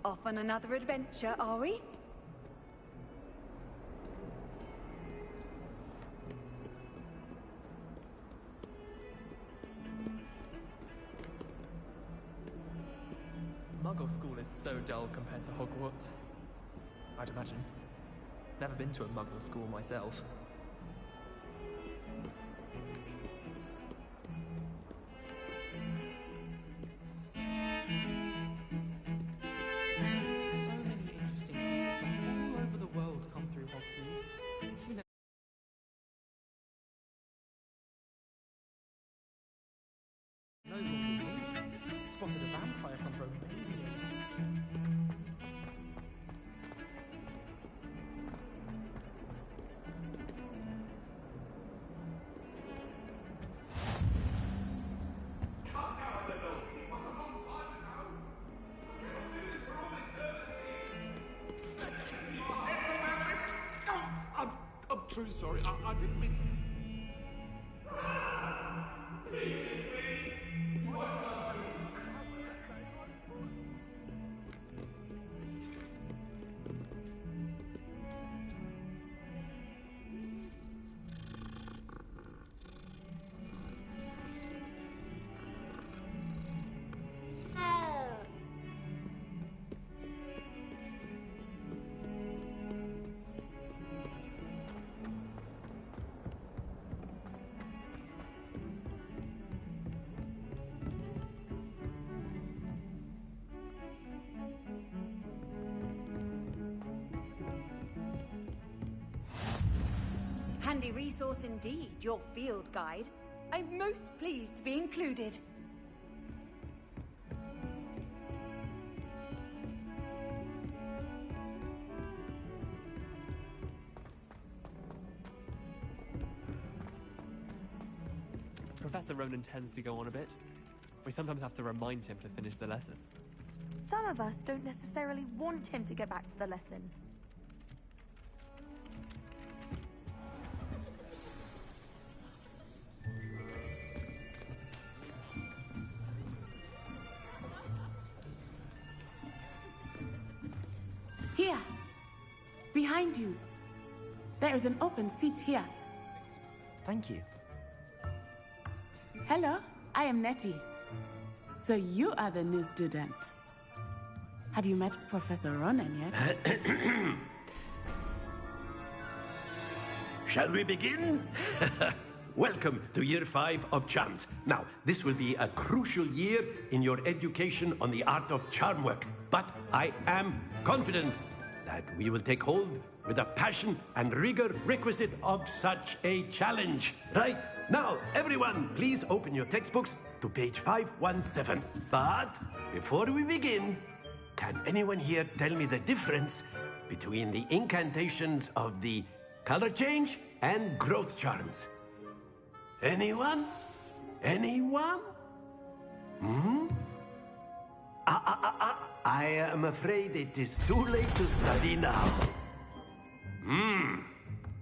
Off on another adventure, are we? Muggle school is so dull compared to Hogwarts. I'd imagine. Never been to a Muggle school myself. Spotted a vampire come from I'm truly sorry. I didn't mean. Handy resource indeed, your field guide. I'm most pleased to be included. Professor Ronan tends to go on a bit. We sometimes have to remind him to finish the lesson. Some of us don't necessarily want him to get back to the lesson. Here, behind you. There is an open seat here. Thank you. Hello, I am Nettie. So you are the new student. Have you met Professor Ronan yet? Shall we begin? Welcome to Year 5 of Charms. Now, this will be a crucial year in your education on the art of charm work. But I am confident that we will take hold with the passion and rigor requisite of such a challenge. Right, now, everyone, please open your textbooks to page 517. But before we begin, can anyone here tell me the difference between the incantations of the color change and growth charms? Anyone? Anyone? I am afraid it is too late to study now.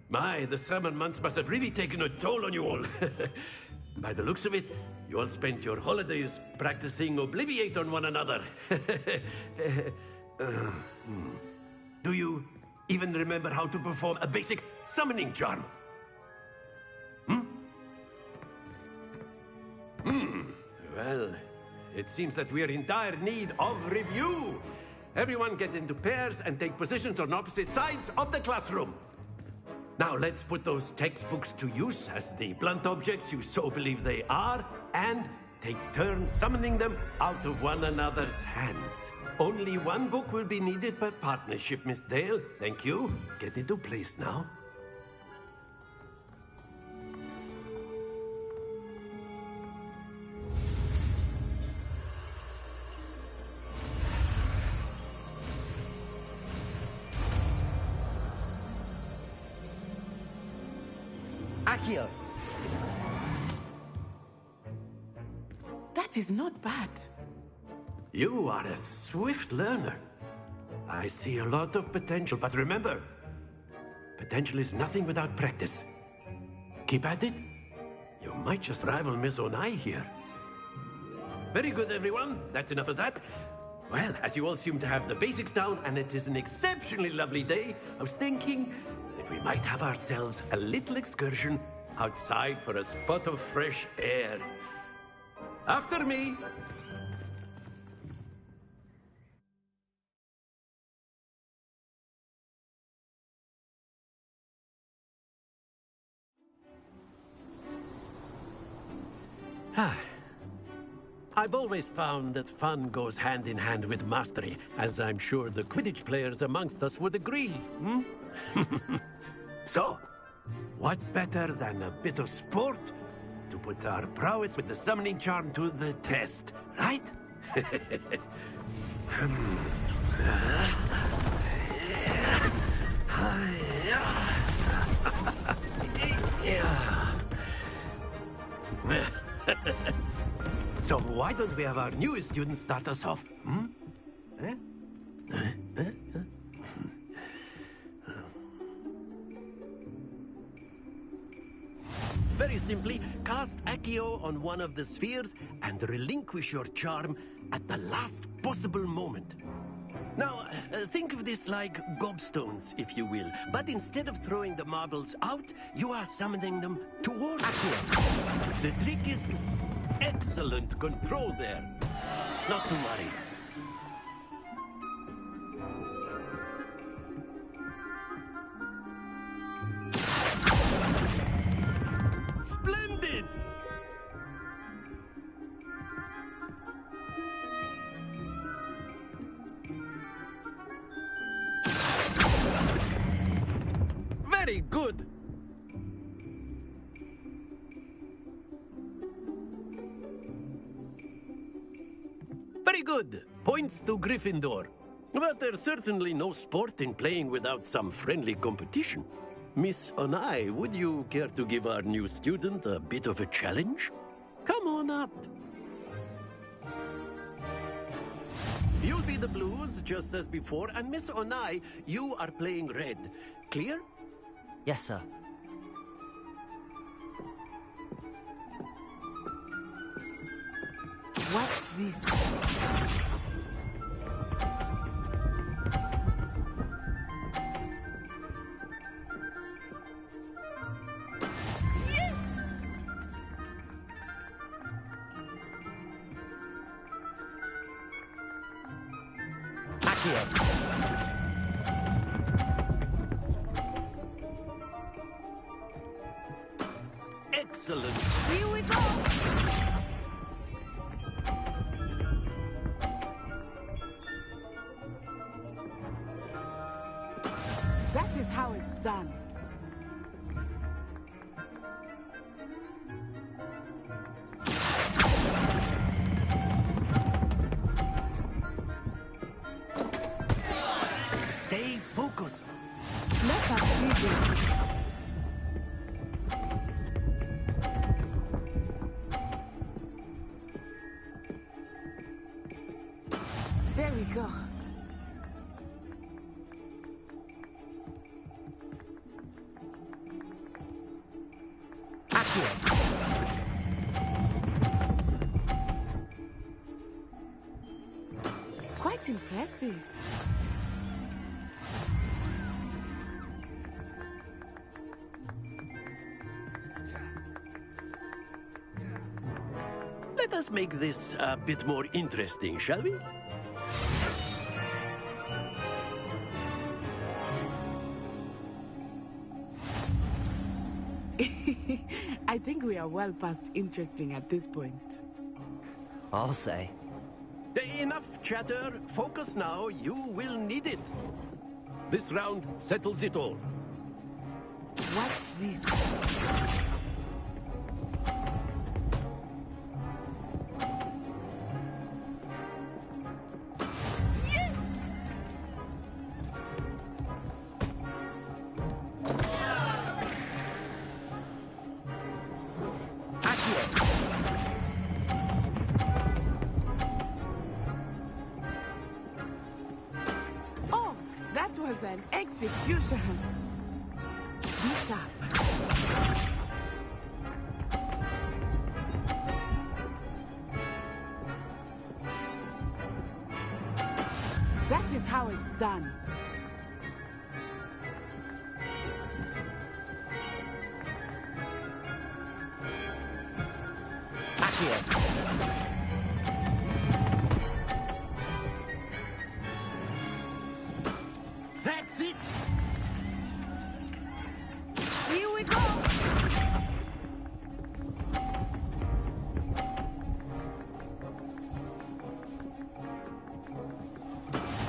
My, the summer months must have really taken a toll on you all. By the looks of it, you all spent your holidays practicing Obliviate on one another. Do you even remember how to perform a basic summoning charm? Well, it seems that we are in dire need of review. Everyone get into pairs and take positions on opposite sides of the classroom. Now let's put those textbooks to use as the blunt objects you so believe they are, and take turns summoning them out of one another's hands. Only one book will be needed per partnership, Miss Dale. Thank you. Get into place now. Akio! That is not bad. You are a swift learner. I see a lot of potential, but remember, potential is nothing without practice. Keep at it. You might just rival Miss Onai here. Very good, everyone. That's enough of that. Well, as you all seem to have the basics down and it is an exceptionally lovely day, I was thinking that we might have ourselves a little excursion outside for a spot of fresh air. After me. I've always found that fun goes hand in hand with mastery, as I'm sure the Quidditch players amongst us would agree. So, what better than a bit of sport to put our prowess with the summoning charm to the test, right? So why don't we have our newest student start us off? Very simply, cast Accio on one of the spheres and relinquish your charm at the last possible moment. Now, think of this like gobstones, if you will. But instead of throwing the marbles out, you are summoning them towards Accio. The trick is to... Excellent control there. Not to worry. Splendid! Very good! Very good. Points to Gryffindor. But there's certainly no sport in playing without some friendly competition. Miss Onai, would you care to give our new student a bit of a challenge? Come on up. You'll be the blues, just as before, and Miss Onai, you are playing red. Clear? Yes, sir. What's this? Excellent. Here we go! That is how it's done. Stay focused. Let us see this. There we go. Quite impressive. Let us make this a bit more interesting, shall we? I think we are well past interesting at this point. I'll say. Enough chatter. Focus now. You will need it. This round settles it all. Watch this. Oh, that was an execution. Be sharp. done. That's it! Here we go!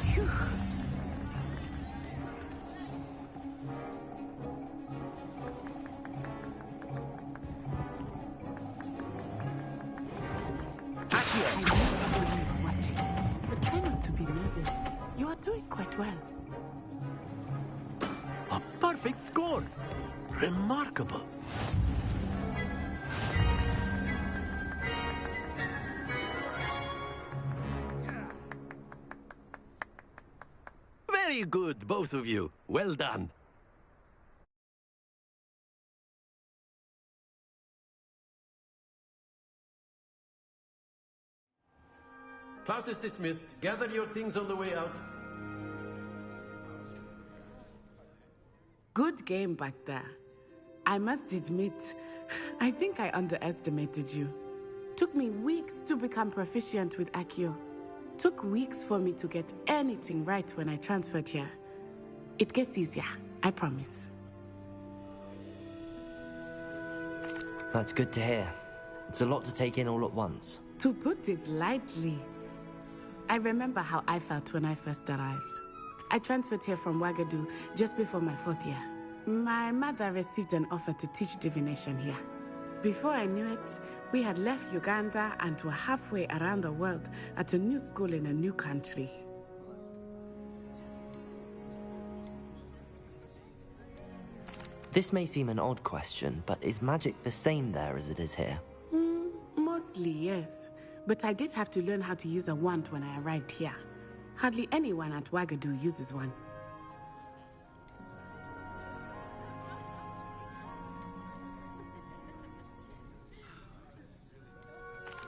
Phew. I know everyone is watching, but try not to be nervous. You are doing quite well. A perfect score! Remarkable! Very good, both of you. Well done. Class is dismissed. Gather your things on the way out. Good game back there. I must admit, I think I underestimated you. Took me weeks to become proficient with Accio. Took weeks for me to get anything right when I transferred here. It gets easier, I promise. That's good to hear. It's a lot to take in all at once. To put it lightly, I remember how I felt when I first arrived. I transferred here from Wagadu just before my 4th year. My mother received an offer to teach divination here. Before I knew it, we had left Uganda and were halfway around the world at a new school in a new country. This may seem an odd question, but is magic the same there as it is here? Mostly, yes. But I did have to learn how to use a wand when I arrived here. Hardly anyone at Wagadu uses one.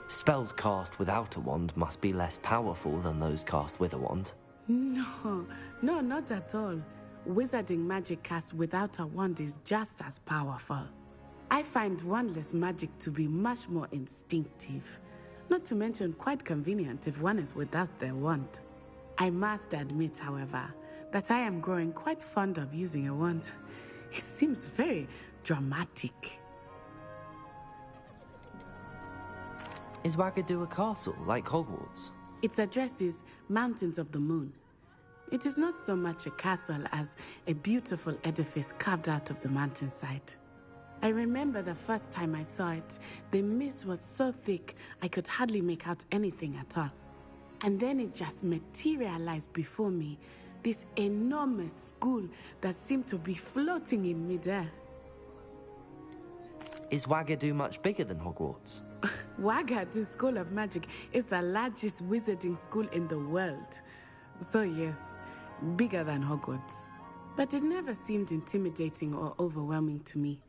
Spells cast without a wand must be less powerful than those cast with a wand. No, not at all. Wizarding magic cast without a wand is just as powerful. I find wandless magic to be much more instinctive. Not to mention quite convenient if one is without their wand. I must admit, however, that I am growing quite fond of using a wand. It seems very dramatic. Is Wagadu a castle, like Hogwarts? Its address is Mountains of the Moon. It is not so much a castle as a beautiful edifice carved out of the mountainside. I remember the first time I saw it, the mist was so thick I could hardly make out anything at all. And then it just materialized before me, this enormous school that seemed to be floating in midair. Is Wagadu much bigger than Hogwarts? Wagadu School of Magic is the largest wizarding school in the world. So yes, bigger than Hogwarts. But it never seemed intimidating or overwhelming to me.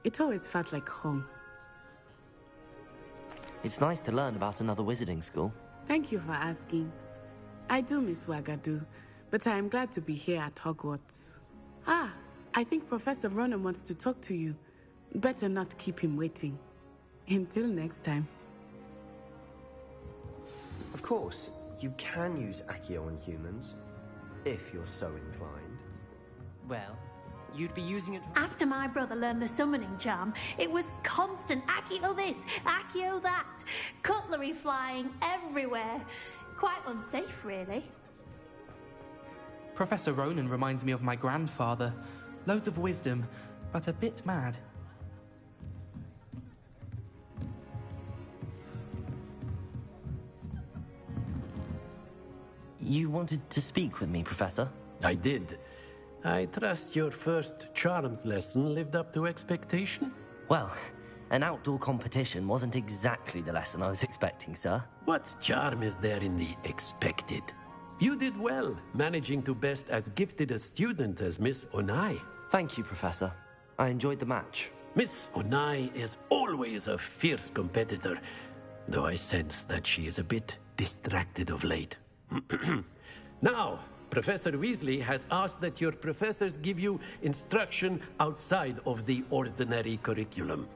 It always felt like home. It's nice to learn about another wizarding school. Thank you for asking. I do miss Wagadu, but I am glad to be here at Hogwarts. Ah, I think Professor Ronan wants to talk to you. Better not keep him waiting. Until next time. Of course, you can use Accio on humans, if you're so inclined. Well, you'd be using it... After my brother learned the summoning charm, it was constant Accio this, Accio that, cutlery flying everywhere. Quite unsafe, really. Professor Ronan reminds me of my grandfather. Loads of wisdom, but a bit mad. You wanted to speak with me, Professor? I did. I trust your first charms lesson lived up to expectation? Well, an outdoor competition wasn't exactly the lesson I was expecting, sir. What charm is there in the expected? You did well, managing to best as gifted a student as Miss Onai. Thank you, Professor. I enjoyed the match. Miss Onai is always a fierce competitor, though I sense that she is a bit distracted of late. Now, Professor Weasley has asked that your professors give you instruction outside of the ordinary curriculum.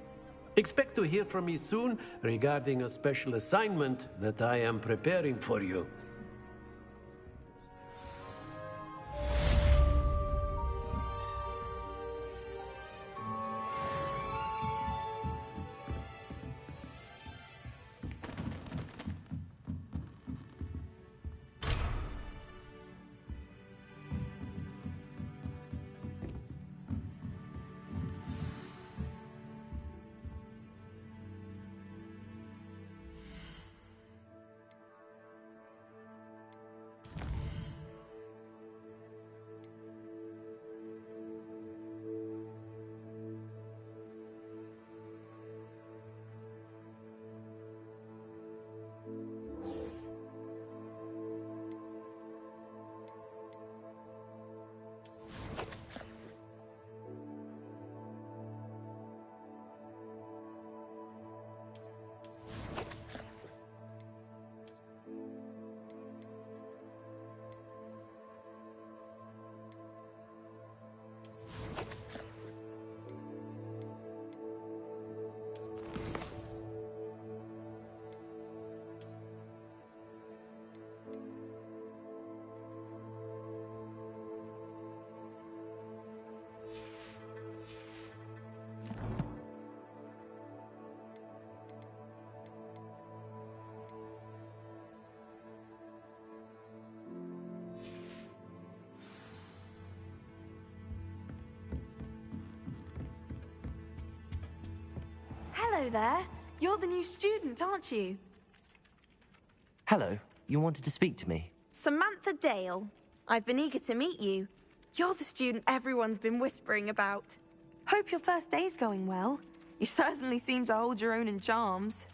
Expect to hear from me soon regarding a special assignment that I am preparing for you. Hello there. You're the new student, aren't you? Hello, you wanted to speak to me? Samantha Dale. I've been eager to meet you. You're the student everyone's been whispering about. Hope your first day's going well. You certainly seem to hold your own in charms.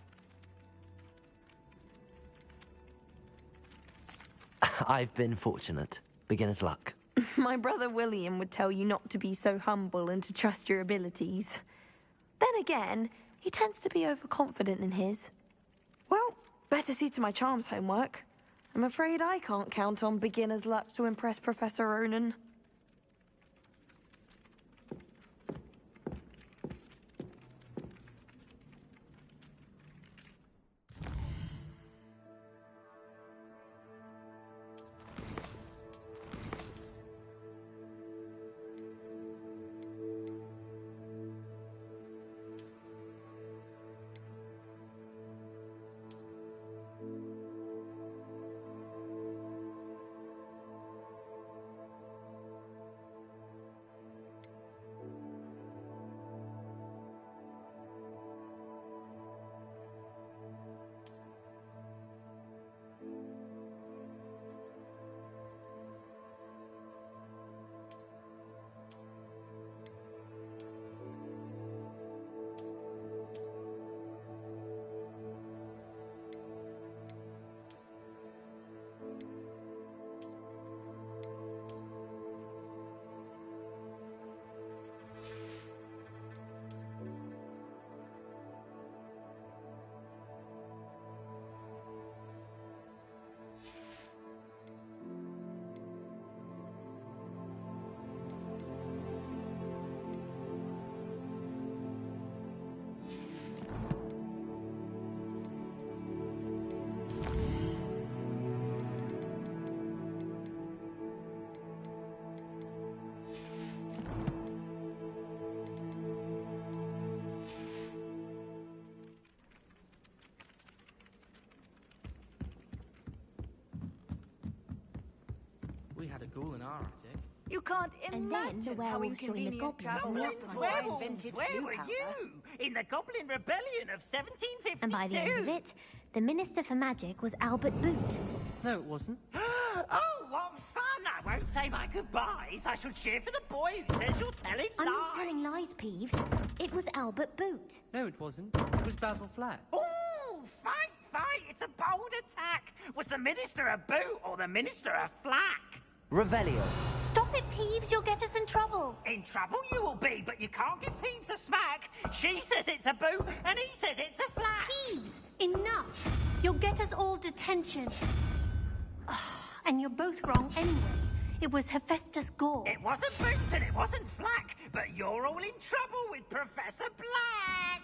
I've been fortunate. Beginner's luck. My brother William would tell you not to be so humble and to trust your abilities. Then again, he tends to be overconfident in his. Well, better see to my charms homework. I'm afraid I can't count on beginner's luck to impress Professor Ronan. We had a ghoul in our attic. You can't And then imagine the how werewolves joined the inconvenient goblins travel in the was upright. before I Werewolves, invented where blue were powder. you? In the Goblin Rebellion of 1752. And by the end of it, the Minister for Magic was Albert Boot. No, it wasn't. Oh, what fun! I won't say my goodbyes. I shall cheer for the boy who says you're telling I'm lies. not telling lies, Peeves. It was Albert Boot. No, it wasn't. It was Basil Flat. Oh, fight, fight! It's a bold attack. Was the Minister a boot or the Minister a flack? Revelio. Stop it, Peeves. You'll get us in trouble. In trouble you will be, but you can't give Peeves a smack. She says it's a boot, and he says it's a flack. Peeves, enough. You'll get us all detention. And you're both wrong anyway. It was Hephaestus Gore. It wasn't Boots and it wasn't Flack, but you're all in trouble with Professor Black!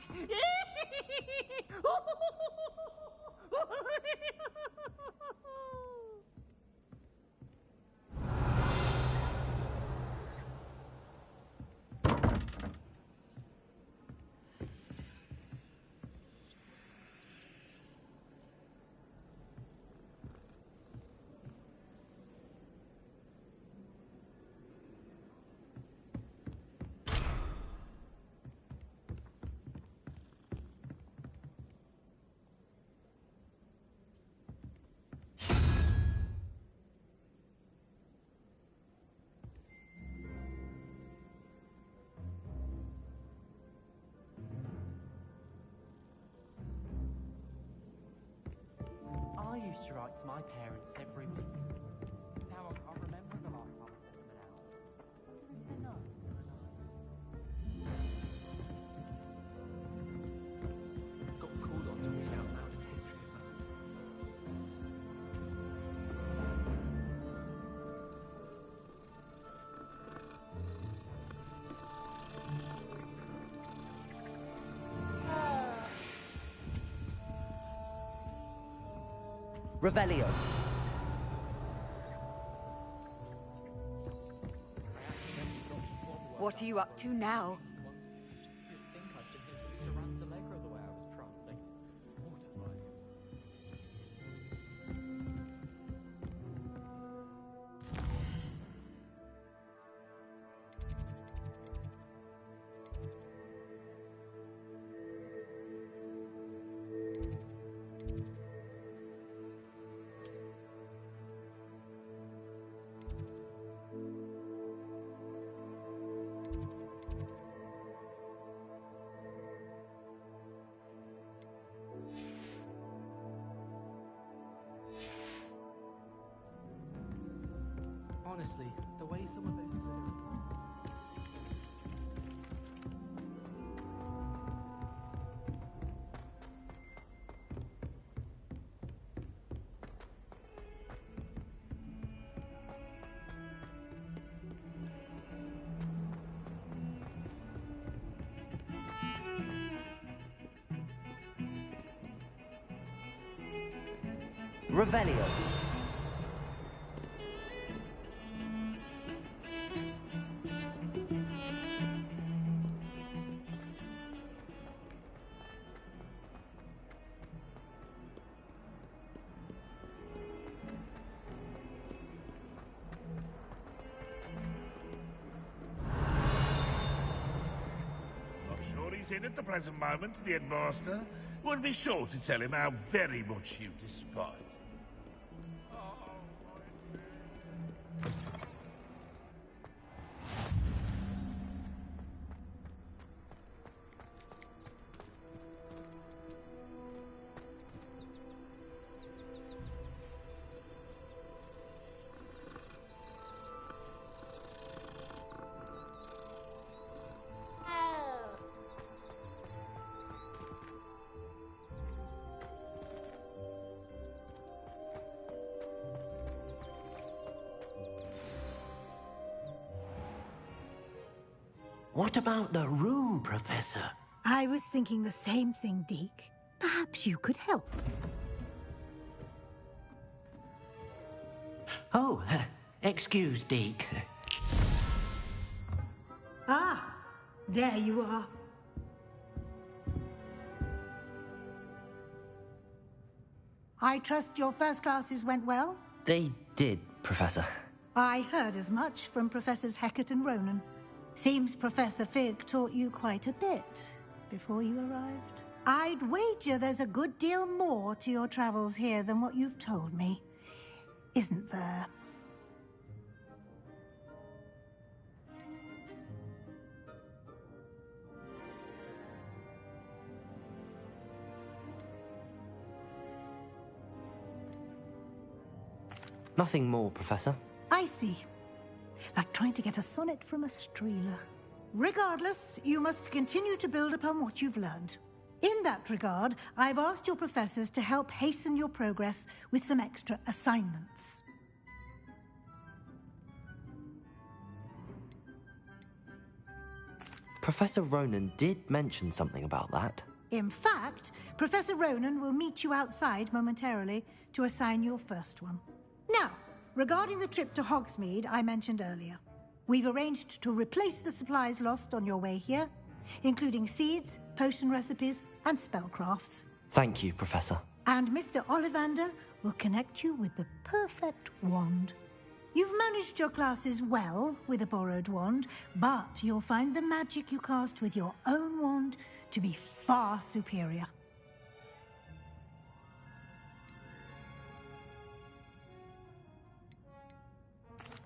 I used to write to my parents every week. Now I can't remember the last time I sent them an hour. They're nice. Got called on to read out loud in history of magic. Revelio. What are you up to now? You'd think I'd been his Tarant's Allegro the way I was prancing. Mortified. Honestly, the way some of those... Revelio. I'm sure he's in at the present moment, the headmaster. Would be sure to tell him how very much you despise him. What about the room, Professor? I was thinking the same thing, Deke. Perhaps you could help. Oh, excuse, Deke. Ah, there you are. I trust your first classes went well? They did, Professor. I heard as much from Professors Hecat and Ronan. Seems Professor Fig taught you quite a bit before you arrived. I'd wager there's a good deal more to your travels here than what you've told me. Isn't there? Nothing more, Professor. I see. Like trying to get a sonnet from a streeler. Regardless, you must continue to build upon what you've learned. In that regard, I've asked your professors to help hasten your progress with some extra assignments. Professor Ronan did mention something about that. In fact, Professor Ronan will meet you outside momentarily to assign your first one. Now, regarding the trip to Hogsmeade I mentioned earlier, we've arranged to replace the supplies lost on your way here, including seeds, potion recipes, and spellcrafts. Thank you, Professor. And Mr. Ollivander will connect you with the perfect wand. You've managed your classes well with a borrowed wand, but you'll find the magic you cast with your own wand to be far superior.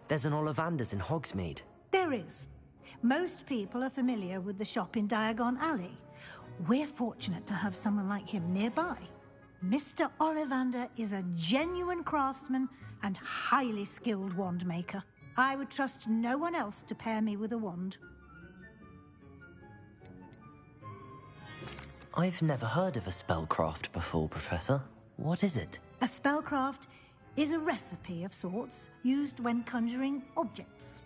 There's an Ollivander's in Hogsmeade. There is. Most people are familiar with the shop in Diagon Alley. We're fortunate to have someone like him nearby. Mr. Ollivander is a genuine craftsman and highly skilled wand maker. I would trust no one else to pair me with a wand. I've never heard of a spellcraft before, Professor. What is it? A spellcraft is a recipe of sorts used when conjuring objects.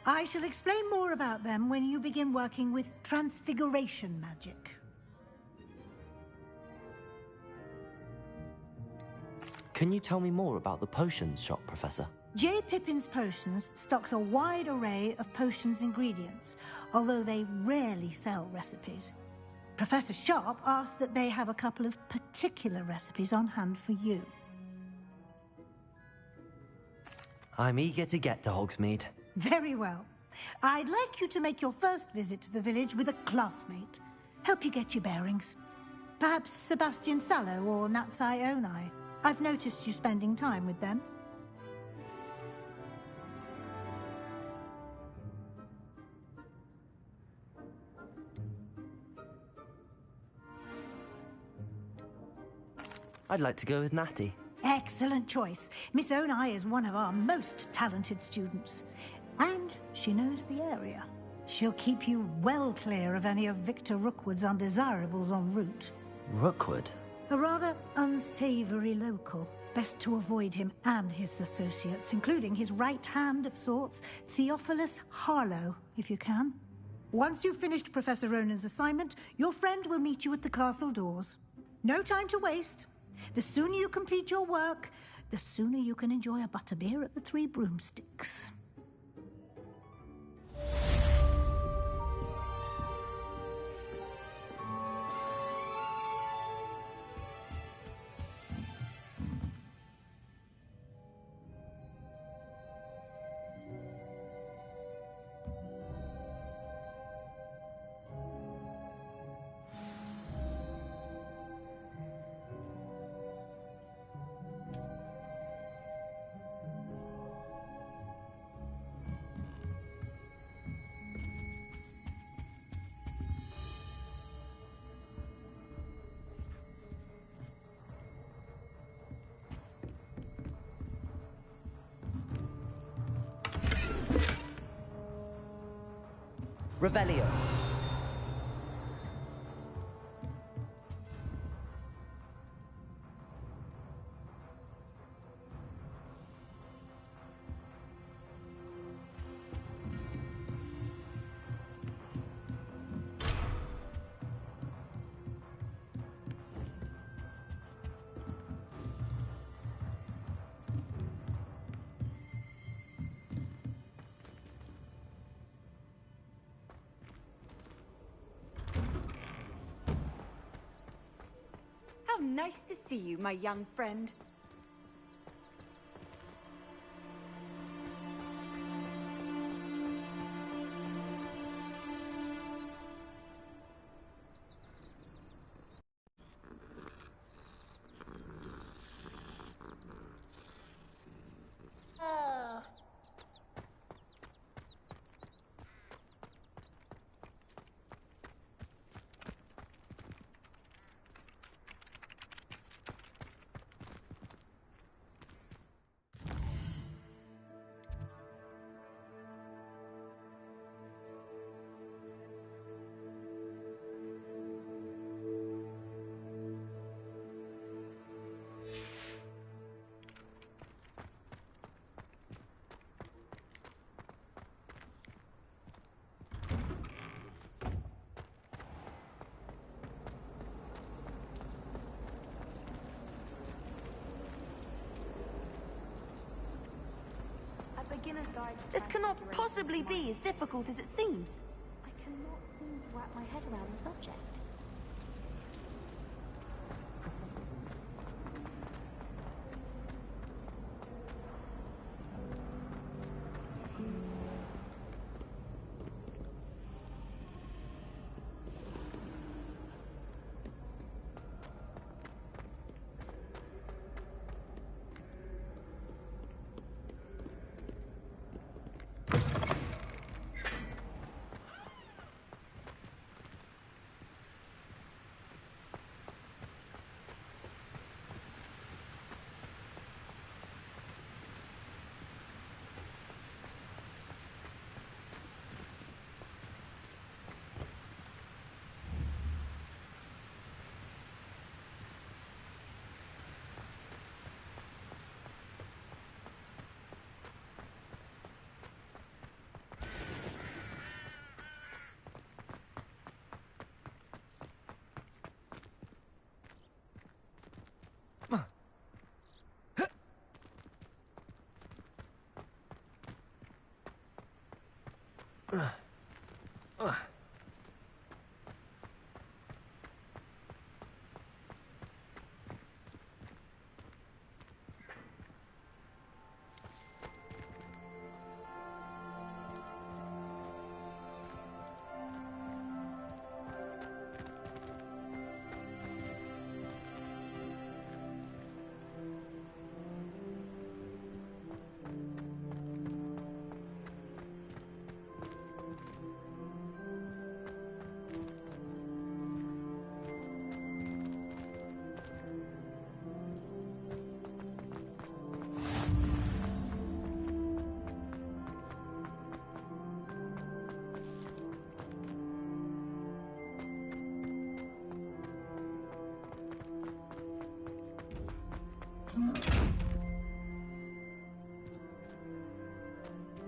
I shall explain more about them when you begin working with transfiguration magic. Can you tell me more about the potions shop, Professor? J. Pippin's Potions stocks a wide array of potions ingredients, although they rarely sell recipes. Professor Sharp asked that they have a couple of particular recipes on hand for you. I'm eager to get to Hogsmeade. Very well. I'd like you to make your first visit to the village with a classmate. Help you get your bearings. Perhaps Sebastian Sallow or Natsai Onai. I've noticed you spending time with them. I'd like to go with Natty. Excellent choice. Miss Onai is one of our most talented students. And she knows the area. She'll keep you well clear of any of Victor Rookwood's undesirables en route. Rookwood? A rather unsavory local. Best to avoid him and his associates, including his right hand of sorts, Theophilus Harlow, if you can. Once you've finished Professor Ronan's assignment, your friend will meet you at the castle doors. No time to waste. The sooner you complete your work, the sooner you can enjoy a butterbeer at the Three Broomsticks. Revelio. How nice to see you, my young friend. beginner's guide. This cannot possibly be as difficult as it seems. I cannot seem to wrap my head around the subject.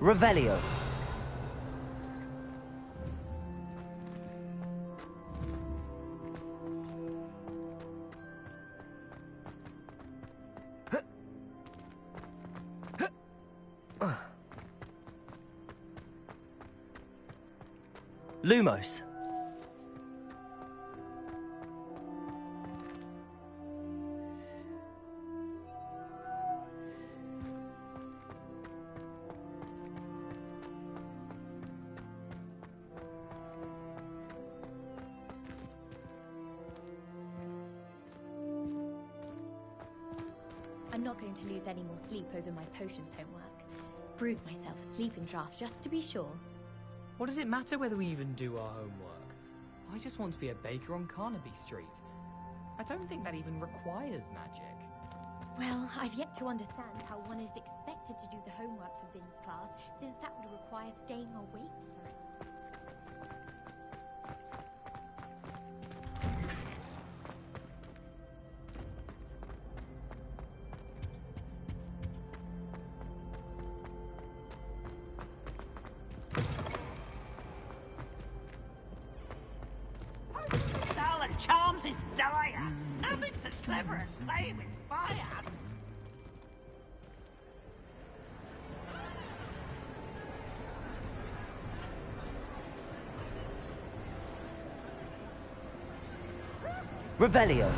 Revelio. Lumos. I'm not going to lose any more sleep over my potions homework. Brewed myself a sleeping draft just to be sure. What does it matter whether we even do our homework? I just want to be a baker on Carnaby Street. I don't think that even requires magic. Well, I've yet to understand how one is expected to do the homework for Vin's class, since that would require staying awake for it. Stolen charms is dire. Nothing's as clever as playing with fire. Revelio.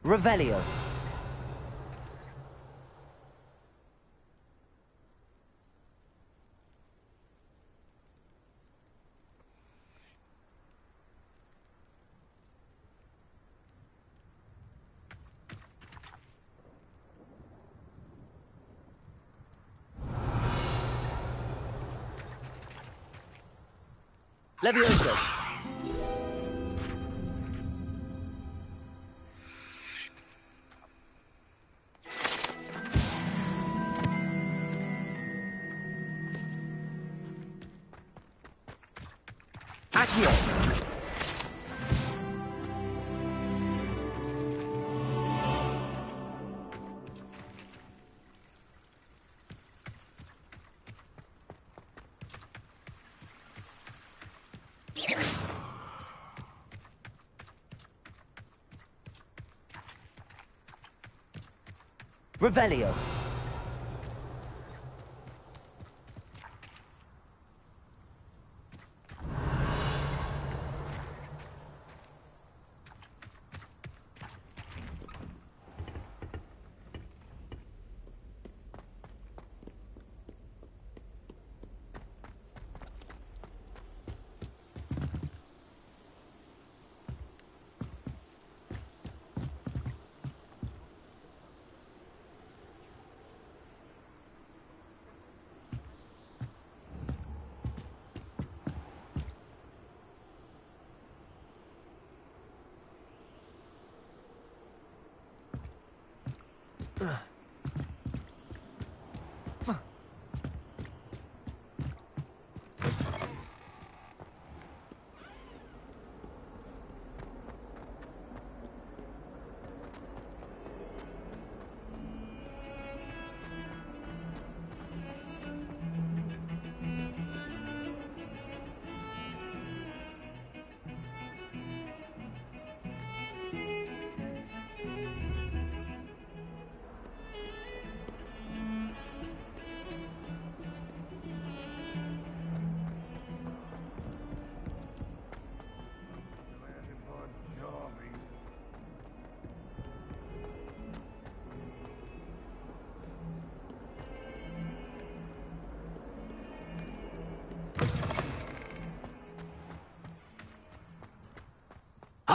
Revelio. Levioso. Accio. Revelio.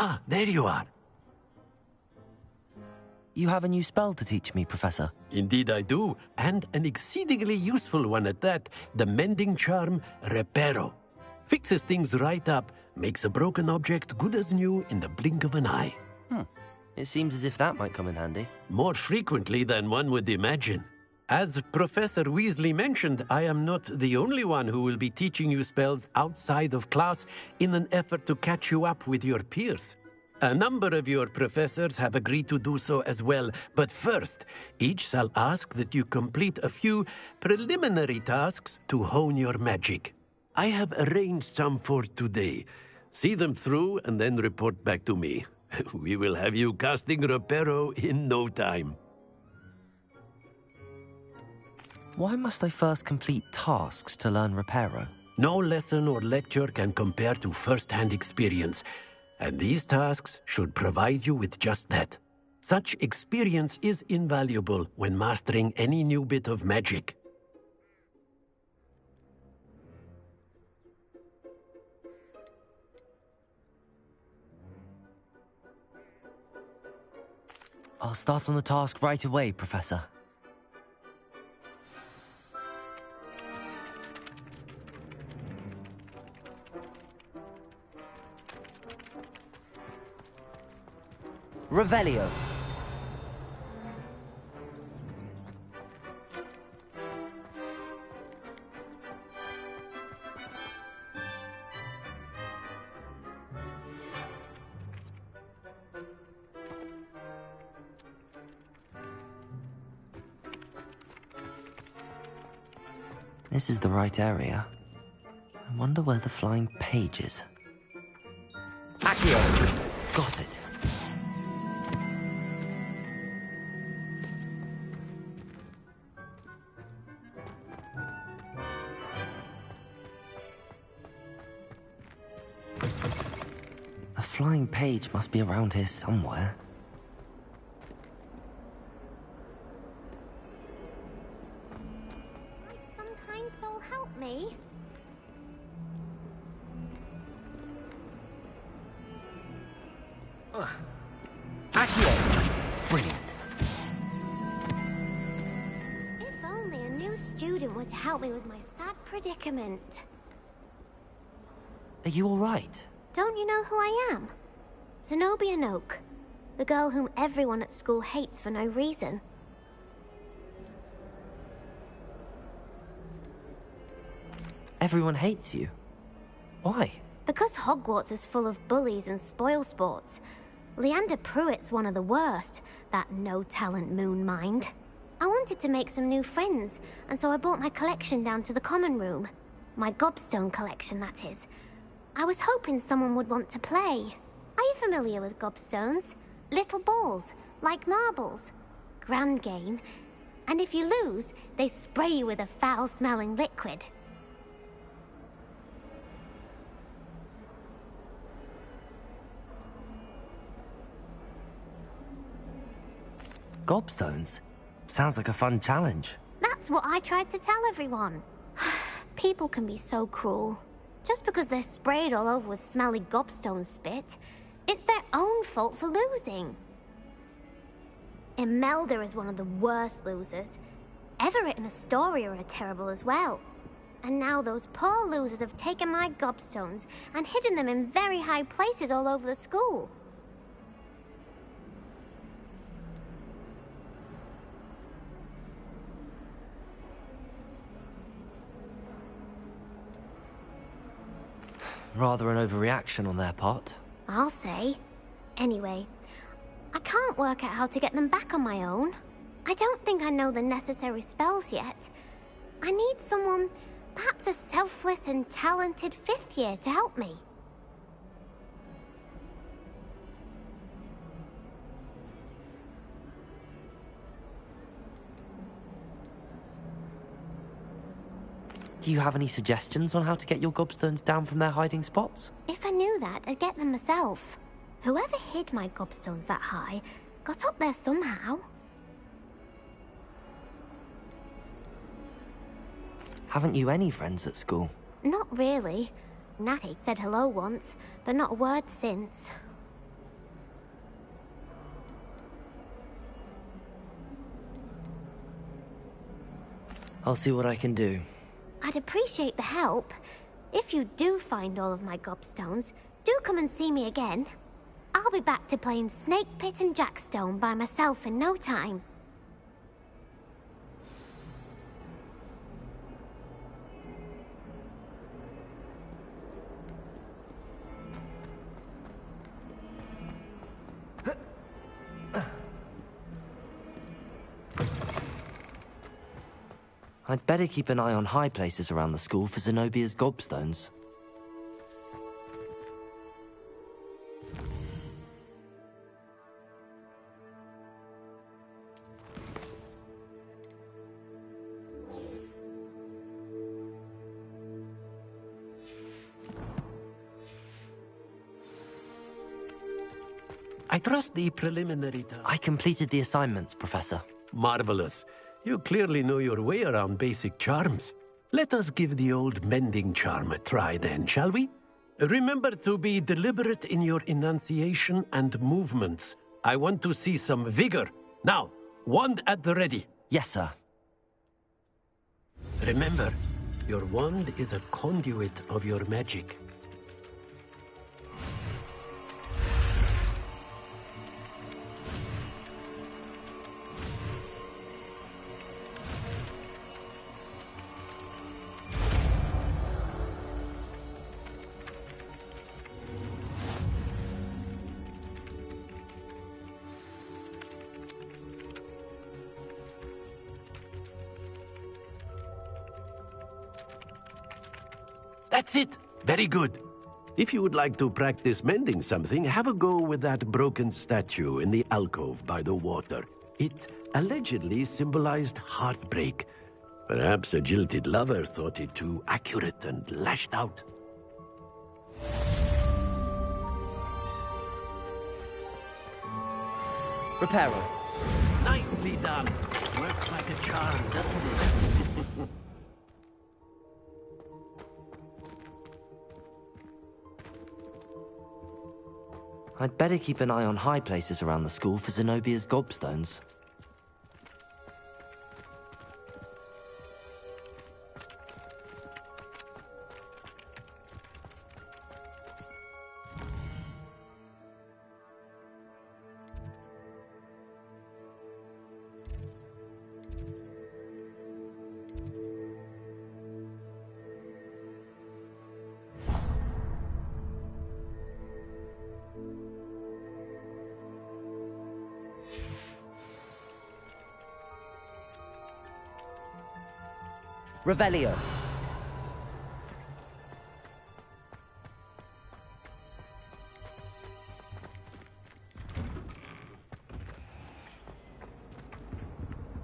Ah, there you are. You have a new spell to teach me, Professor. Indeed I do, and an exceedingly useful one at that. The mending charm, Reparo. Fixes things right up, makes a broken object good as new in the blink of an eye. It seems as if that might come in handy. More frequently than one would imagine. As Professor Weasley mentioned, I am not the only one who will be teaching you spells outside of class in an effort to catch you up with your peers. A number of your professors have agreed to do so as well, but first, each shall ask that you complete a few preliminary tasks to hone your magic. I have arranged some for today. See them through and then report back to me. We will have you casting Reparo in no time. Why must I first complete tasks to learn Reparo? No lesson or lecture can compare to first-hand experience, and these tasks should provide you with just that. Such experience is invaluable when mastering any new bit of magic. I'll start on the task right away, Professor. Revelio. This is the right area. I wonder where the flying page is. Accio! Got it. A flying page must be around here somewhere. Accio! Brilliant. If only a new student were to help me with my sad predicament. Are you alright? Don't you know who I am? Zenobia Noak, the girl whom everyone at school hates for no reason. Everyone hates you. Why? Because Hogwarts is full of bullies and spoilsports. Leander Pruitt's one of the worst, that no-talent moon mind. I wanted to make some new friends, and so I brought my collection down to the common room. My gobstone collection, that is. I was hoping someone would want to play. Are you familiar with gobstones? Little balls, like marbles. Grand game. And if you lose, they spray you with a foul-smelling liquid. Gobstones? Sounds like a fun challenge. That's what I tried to tell everyone. People can be so cruel. Just because they're sprayed all over with smelly gobstone spit, it's their own fault for losing. Imelda is one of the worst losers. Everett and Astoria are terrible as well. And now those poor losers have taken my gobstones and hidden them in very high places all over the school. Rather an overreaction on their part. I'll say. Anyway, I can't work out how to get them back on my own. I don't think I know the necessary spells yet. I need someone, perhaps a selfless and talented fifth year to help me. Do you have any suggestions on how to get your gobstones down from their hiding spots? If I knew that, I'd get them myself. Whoever hid my gobstones that high got up there somehow. Haven't you any friends at school? Not really. Natty said hello once, but not a word since. I'll see what I can do. I'd appreciate the help. If you do find all of my gobstones, do come and see me again. I'll be back to playing Snake Pit and Jackstone by myself in no time. I'd better keep an eye on high places around the school for Zenobia's gobstones. I trust the preliminary task. I completed the assignments, Professor. Marvelous. You clearly know your way around basic charms. Let us give the old mending charm a try then, shall we? Remember to be deliberate in your enunciation and movements. I want to see some vigor. Now, wand at the ready. Yes, sir. Remember, your wand is a conduit of your magic. That's it. Very good. If you would like to practice mending something, have a go with that broken statue in the alcove by the water. It allegedly symbolized heartbreak. Perhaps a jilted lover thought it too accurate and lashed out. Reparo. Nicely done. Works like a charm, doesn't it? I'd better keep an eye on high places around the school for Zenobia's gobstones. Revelio.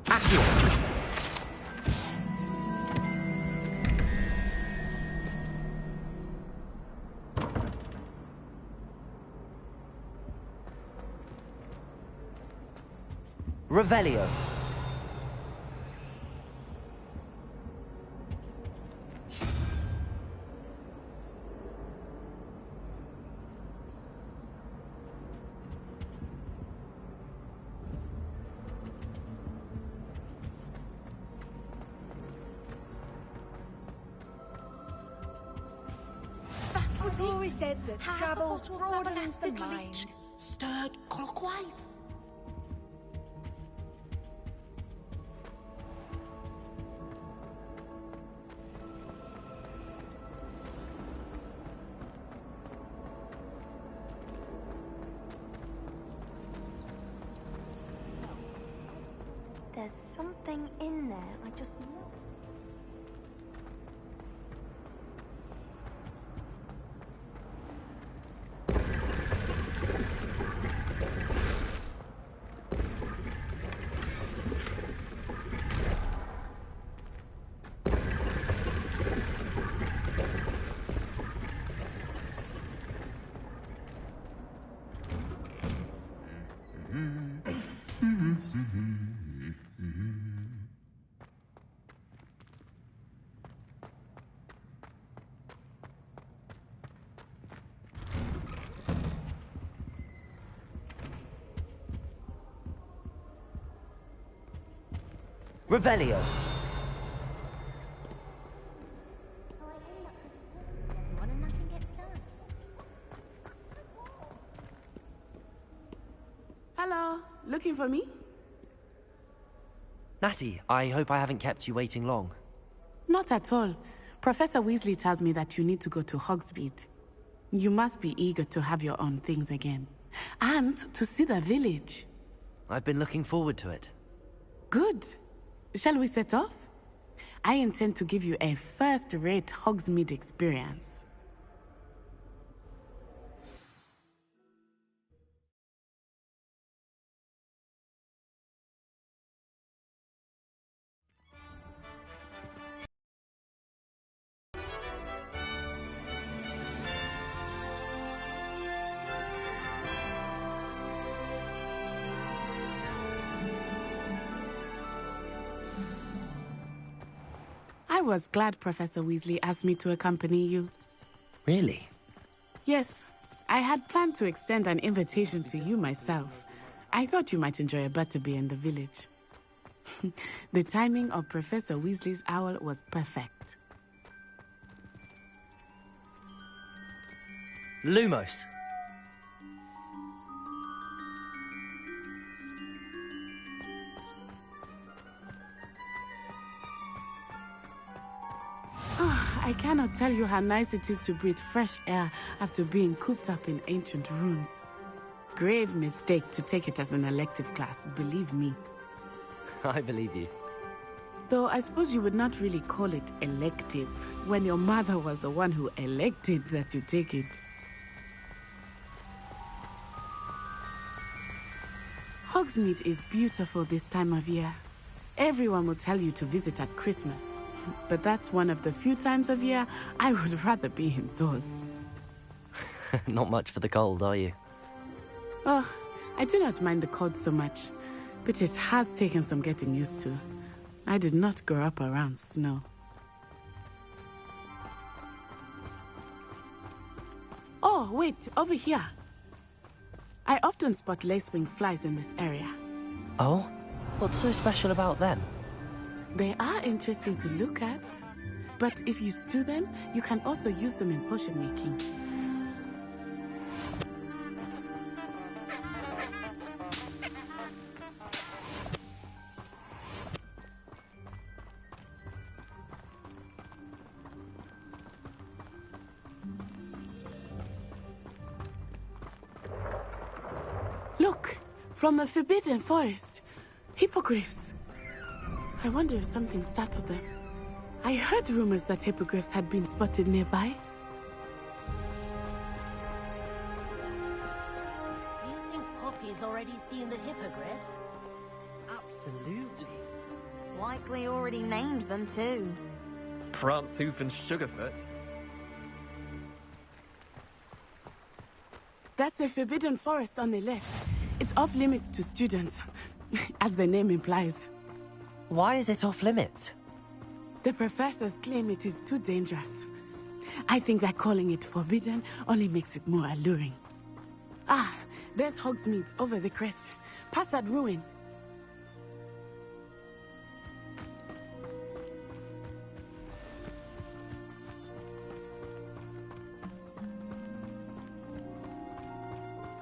Accio. Revelio. I've always said that travel broadens the mind. Stirred clockwise. There's something in there. I just... Revelio. Hello, looking for me? Natty, I hope I haven't kept you waiting long. Not at all. Professor Weasley tells me that you need to go to Hogsmeade. You must be eager to have your own things again. And to see the village. I've been looking forward to it. Good. Shall we set off? I intend to give you a first-rate Hogsmeade experience. I was glad Professor Weasley asked me to accompany you. Really? Yes, I had planned to extend an invitation to you myself. I thought you might enjoy a butterbeer in the village. The timing of Professor Weasley's owl was perfect. Lumos. I cannot tell you how nice it is to breathe fresh air after being cooped up in ancient rooms. Grave mistake to take it as an elective class, believe me. I believe you. Though I suppose you would not really call it elective when your mother was the one who elected that you take it. Hogsmeade is beautiful this time of year. Everyone will tell you to visit at Christmas. But that's one of the few times of year I would rather be indoors. Not much for the cold, are you? Oh, I do not mind the cold so much, but it has taken some getting used to. I did not grow up around snow. Oh, wait, over here. often spot lacewing flies in this area. Oh? What's so special about them? They are interesting to look at, but if you stew them, you can also use them in potion making. Look, from the Forbidden Forest. Hippogriffs. I wonder if something startled them. I heard rumors that hippogriffs had been spotted nearby. Do you think Poppy's already seen the hippogriffs? Absolutely. Likely already named them too. Prancehoof and Sugarfoot. That's the Forbidden Forest on the left. It's off limits to students, as the name implies. Why is it off limits? The professors claim it is too dangerous. I think that calling it forbidden only makes it more alluring. Ah, there's Hogsmeade over the crest. Past that ruin.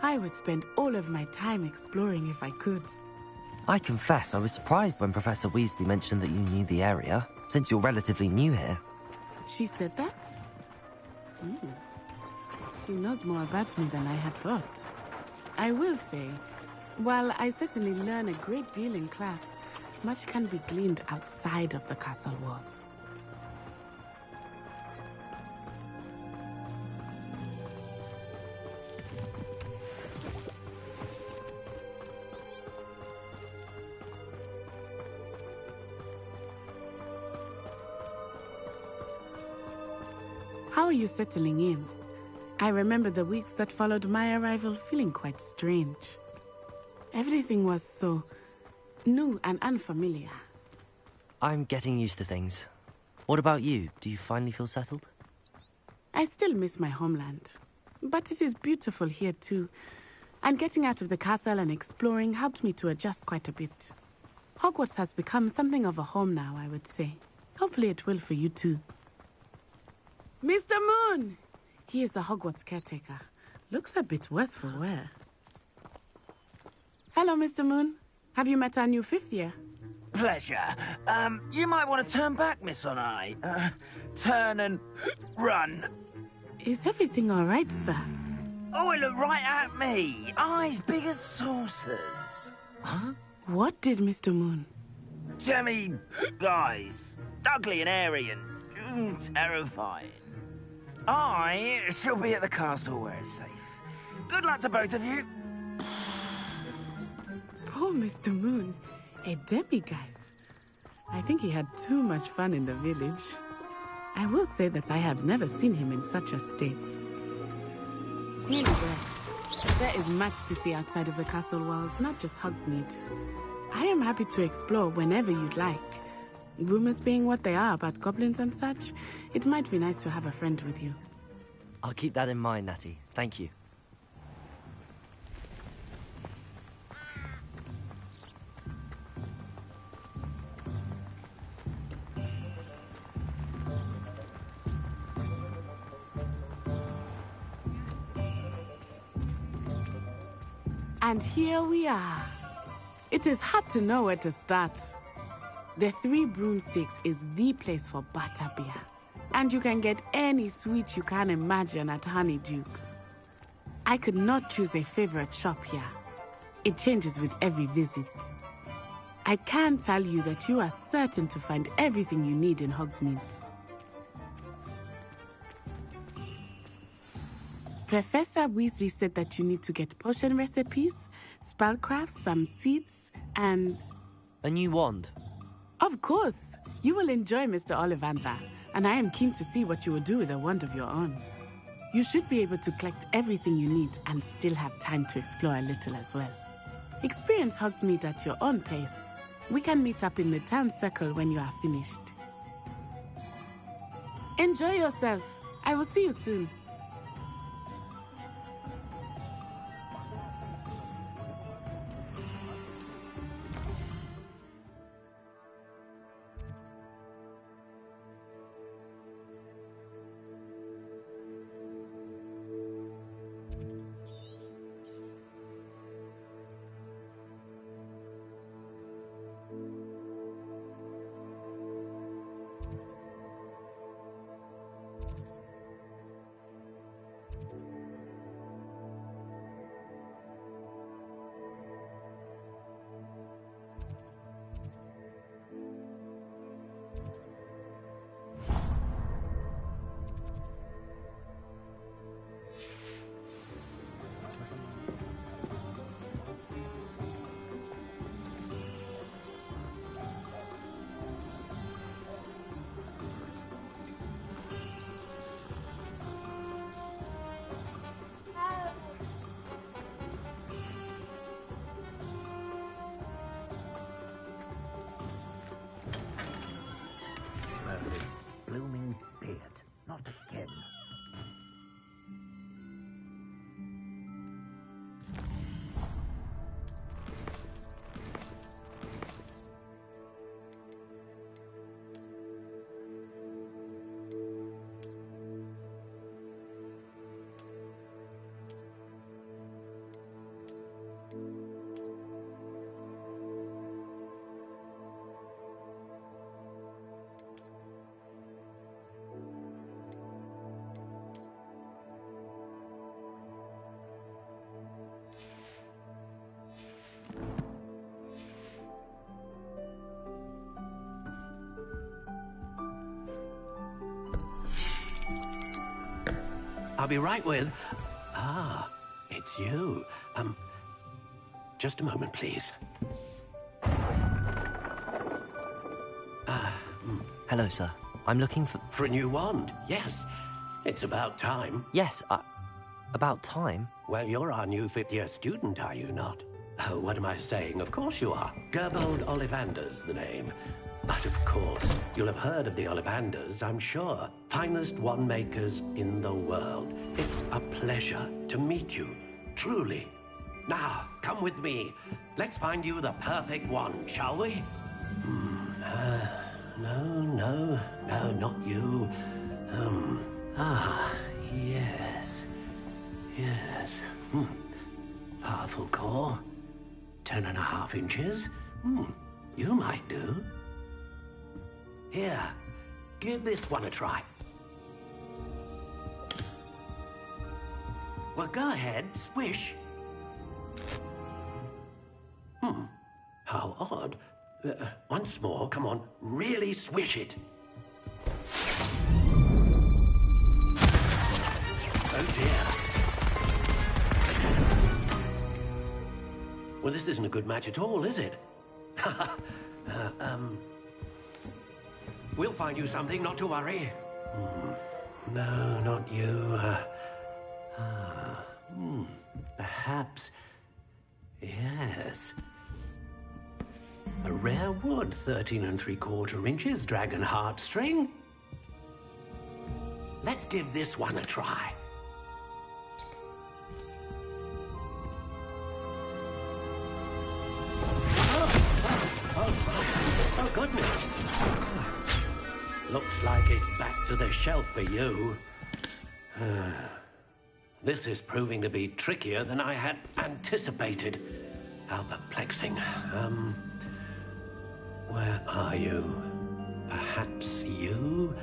I would spend all of my time exploring if I could. I confess I was surprised when Professor Weasley mentioned that you knew the area, since you're relatively new here. She said that? She knows more about me than I had thought. I will say, while I certainly learn a great deal in class, much can be gleaned outside of the castle walls. How are you settling in? I remember the weeks that followed my arrival feeling quite strange. Everything was so new and unfamiliar. I'm getting used to things. What about you? Do you finally feel settled? I still miss my homeland, but it is beautiful here too. And getting out of the castle and exploring helped me to adjust quite a bit. Hogwarts has become something of a home now, I would say. Hopefully it will for you too. Mr. Moon! He is the Hogwarts caretaker. Looks a bit worse for wear. Hello, Mr. Moon. Have you met our new fifth year? Pleasure. You might want to turn back, Miss Onai. Turn and run. Is everything all right, sir? Oh, it looked right at me. Eyes big as saucers. Huh? What did Mr. Moon? Jemmy guys. Ugly and airy and terrifying. I shall be at the castle where it's safe. Good luck to both of you. Poor Mr. Moon. A demiguise. I think he had too much fun in the village. I will say that I have never seen him in such a state. Anyway, there is much to see outside of the castle walls, not just Hogsmeade. I am happy to explore whenever you'd like. Rumors being what they are about goblins and such, it might be nice to have a friend with you. I'll keep that in mind, Natty. Thank you. And here we are. It is hard to know where to start. The Three Broomsticks is the place for butterbeer. And you can get any sweet you can imagine at Honeyduke's. I could not choose a favorite shop here. It changes with every visit. I can tell you that you are certain to find everything you need in Hogsmeade. Professor Weasley said that you need to get potion recipes, spellcrafts, some seeds, and... a new wand. Of course! You will enjoy Mr. Ollivander, and I am keen to see what you will do with a wand of your own. You should be able to collect everything you need and still have time to explore a little as well. Experience Hogsmeade at your own pace. We can meet up in the town circle when you are finished. Enjoy yourself. I will see you soon. I'll be right with... Ah, it's you. Just a moment, please. Hello, sir. I'm looking for... For a new wand, yes. It's about time. Yes, about time? Well, you're our new fifth-year student, are you not? Oh, what am I saying? Of course you are. Gerbold Ollivander's the name. But of course, you'll have heard of the Ollivanders, I'm sure. Finest wand makers in the world. It's a pleasure to meet you, truly. Now, come with me. Let's find you the perfect wand, shall we? No, not you. Yes. Powerful core. 10.5 inches. You might do. Here, give this one a try. Well, go ahead, swish. How odd. Once more, come on, really swish it. Oh dear. Well, this isn't a good match at all, is it? We'll find you something, not to worry. No, not you. Perhaps... Yes. A rare wood, 13 3/4 inches, dragon heartstring. Let's give this one a try. Oh, goodness. Looks like it's back to the shelf for you. This is proving to be trickier than I had anticipated. How perplexing. Where are you? Perhaps you?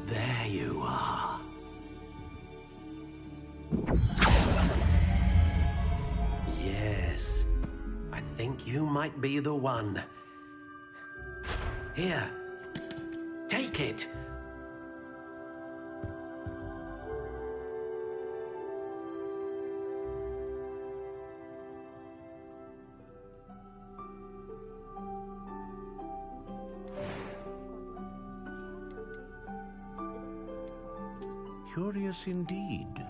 There you are. Yes, I think you might be the one. Here, take it. Curious indeed.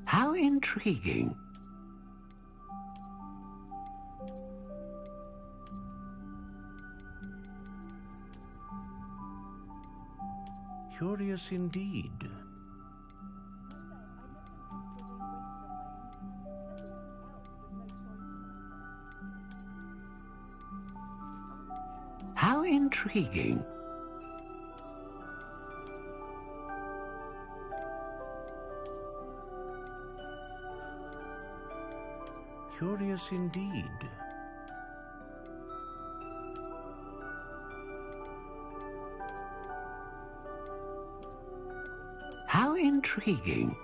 How intriguing. Curious indeed. How intriguing. Curious indeed. How intriguing.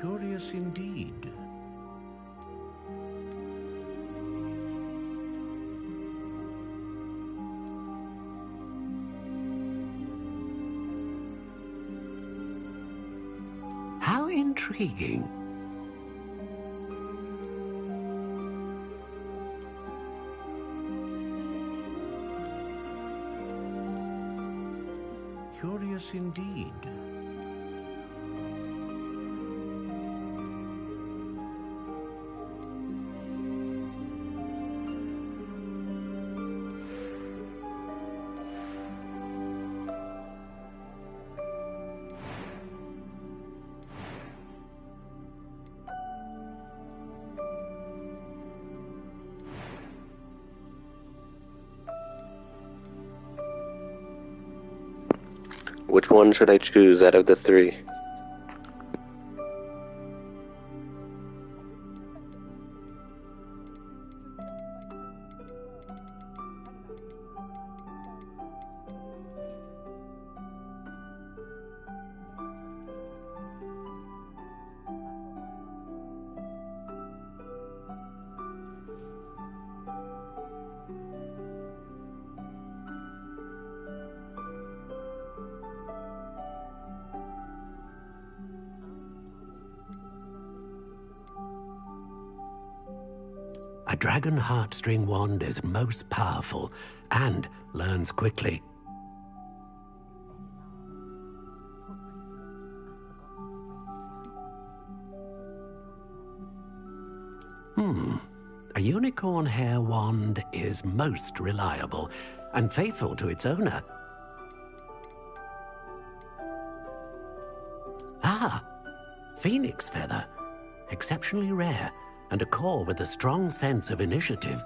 Curious indeed. How intriguing. Curious indeed. Which one should I choose out of the three? A dragon heartstring wand is most powerful and learns quickly. A unicorn hair wand is most reliable and faithful to its owner. Ah, phoenix feather. Exceptionally rare, and a core with a strong sense of initiative.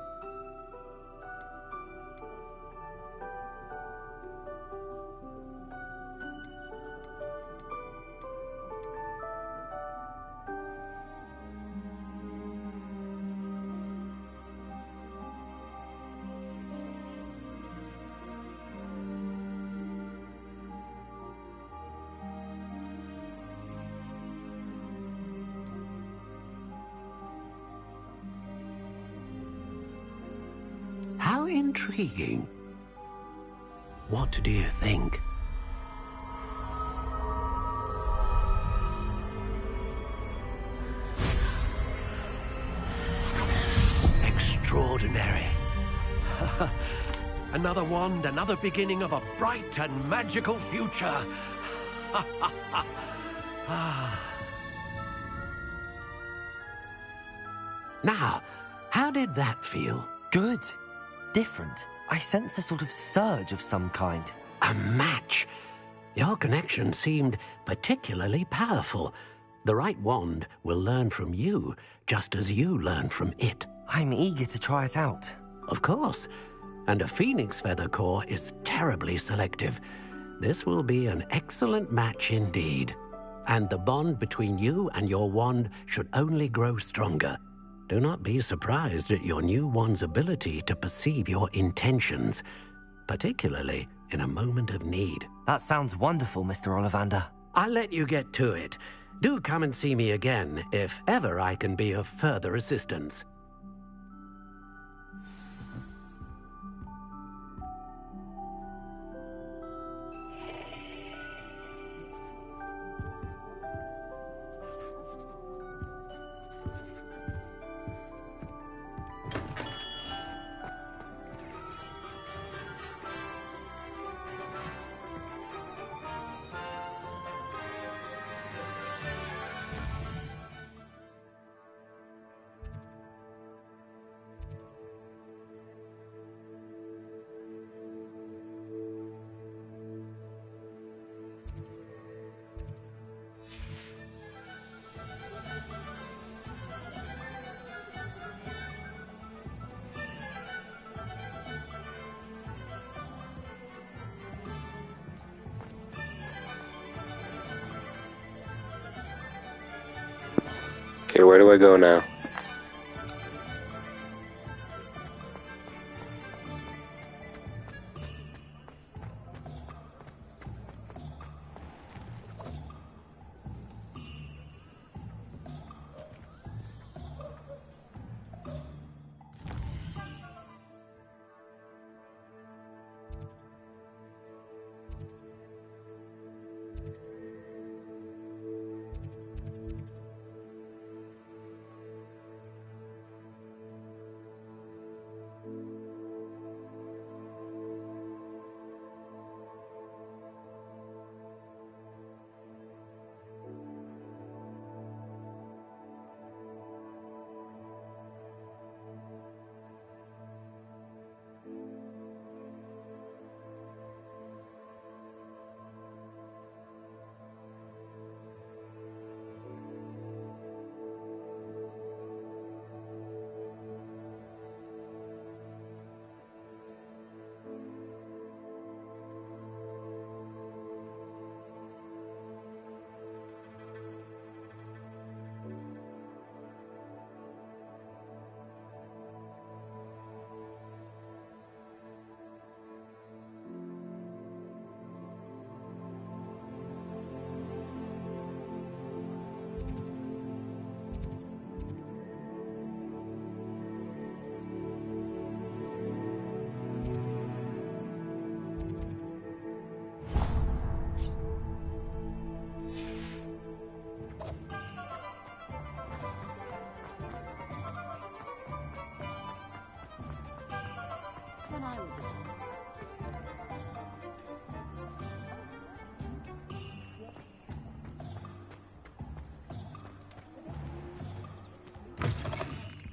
How intriguing. What do you think? Extraordinary. Another wand, another beginning of a bright and magical future. Now, how did that feel? Good. Different. I sensed a sort of surge of some kind. A match. Your connection seemed particularly powerful. The right wand will learn from you, just as you learn from it. I'm eager to try it out. Of course. And a phoenix feather core is terribly selective. This will be an excellent match indeed. And the bond between you and your wand should only grow stronger. Do not be surprised at your new wand's ability to perceive your intentions, particularly in a moment of need. That sounds wonderful, Mr. Ollivander. I'll let you get to it. Do come and see me again if ever I can be of further assistance. Okay, where do I go now?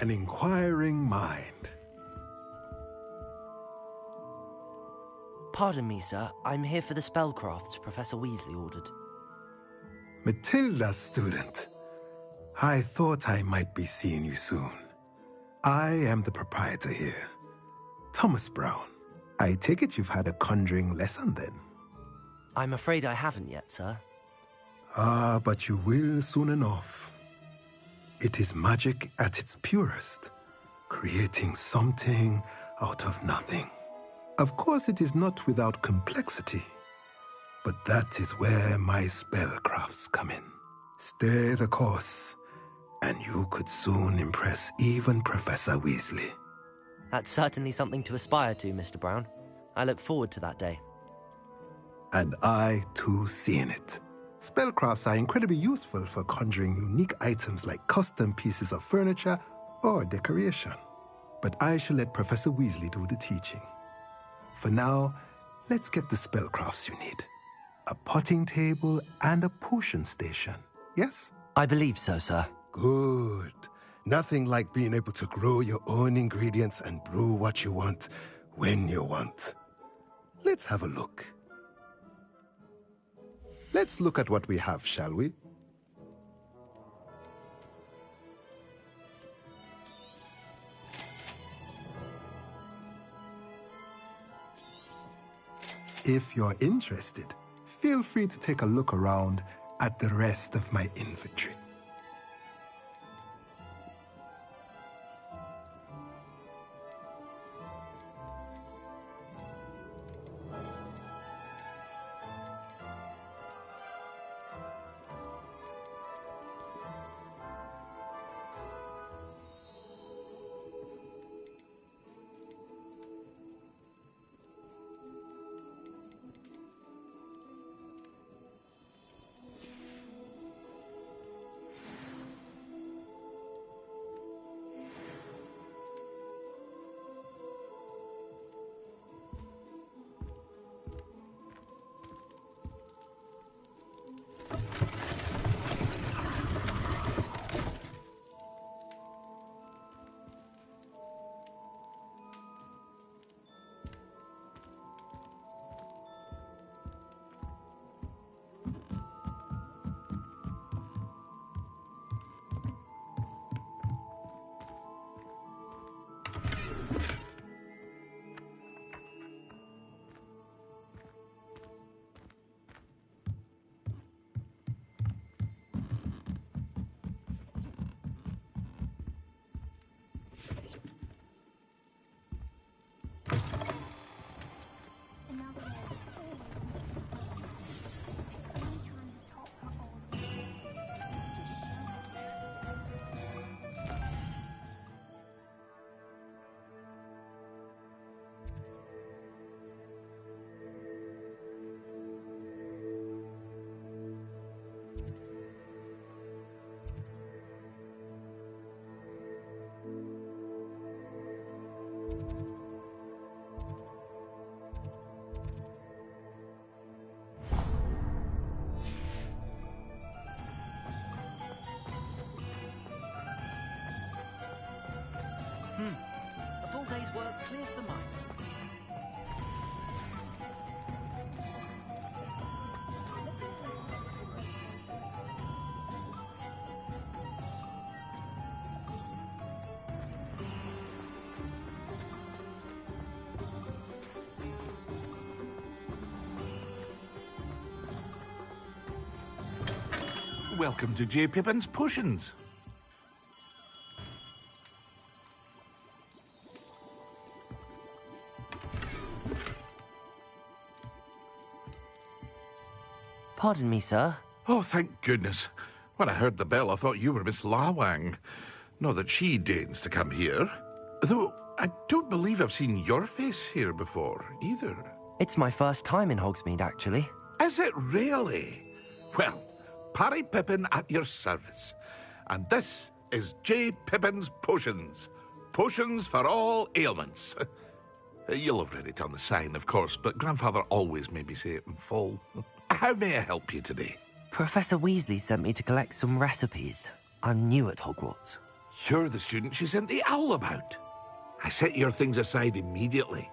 an inquiring mind. Pardon me, sir. I'm here for the spellcrafts Professor Weasley ordered. Matilda's student. I thought I might be seeing you soon. I am the proprietor here, Thomas Brown. I take it you've had a conjuring lesson then? I'm afraid I haven't yet, sir. Ah, but you will soon enough. It is magic at its purest, creating something out of nothing. Of course, it is not without complexity, but that is where my spellcrafts come in. Stay the course, and you could soon impress even Professor Weasley. That's certainly something to aspire to, Mr. Brown. I look forward to that day. And I, too, see in it. Spellcrafts are incredibly useful for conjuring unique items like custom pieces of furniture or decoration. But I shall let Professor Weasley do the teaching. For now, let's get the spellcrafts you need. A potting table and a potion station, yes? I believe so, sir. Good. Nothing like being able to grow your own ingredients and brew what you want when you want. Let's have a look. Let's look at what we have, shall we? If you're interested, feel free to take a look around at the rest of my inventory. A full day's work clears the mind. Welcome to J. Pippin's Potions. Pardon me, sir. Oh, thank goodness. When I heard the bell, I thought you were Miss Lawang. Not that she deigns to come here. Though, I don't believe I've seen your face here before, either. It's my first time in Hogsmeade, actually. Is it really? Well, Parry Pippin at your service. And this is J. Pippin's Potions. Potions for all ailments. You'll have read it on the sign, of course, but Grandfather always made me say it in full. How may I help you today? Professor Weasley sent me to collect some recipes. I'm new at Hogwarts. You're the student she sent the owl about. I set your things aside immediately.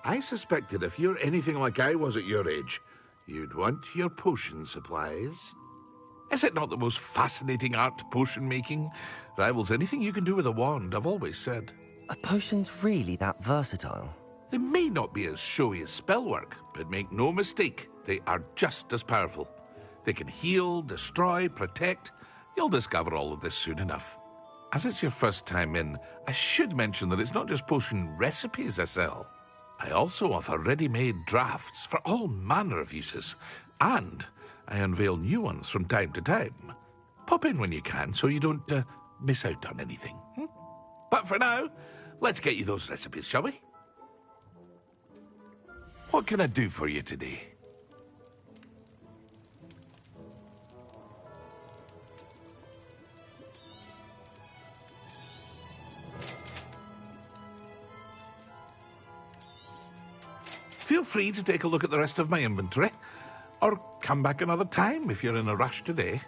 I suspected if you're anything like I was at your age, you'd want your potion supplies. Is it not the most fascinating art, potion making? Rivals anything you can do with a wand, I've always said. Are potions really that versatile? They may not be as showy as spellwork, but make no mistake, they are just as powerful. They can heal, destroy, protect. You'll discover all of this soon enough. As it's your first time in, I should mention that it's not just potion recipes I sell. I also offer ready-made drafts for all manner of uses, and I unveil new ones from time to time. Pop in when you can so you don't miss out on anything. But for now, let's get you those recipes, shall we? What can I do for you today? Feel free to take a look at the rest of my inventory, or come back another time if you're in a rush today.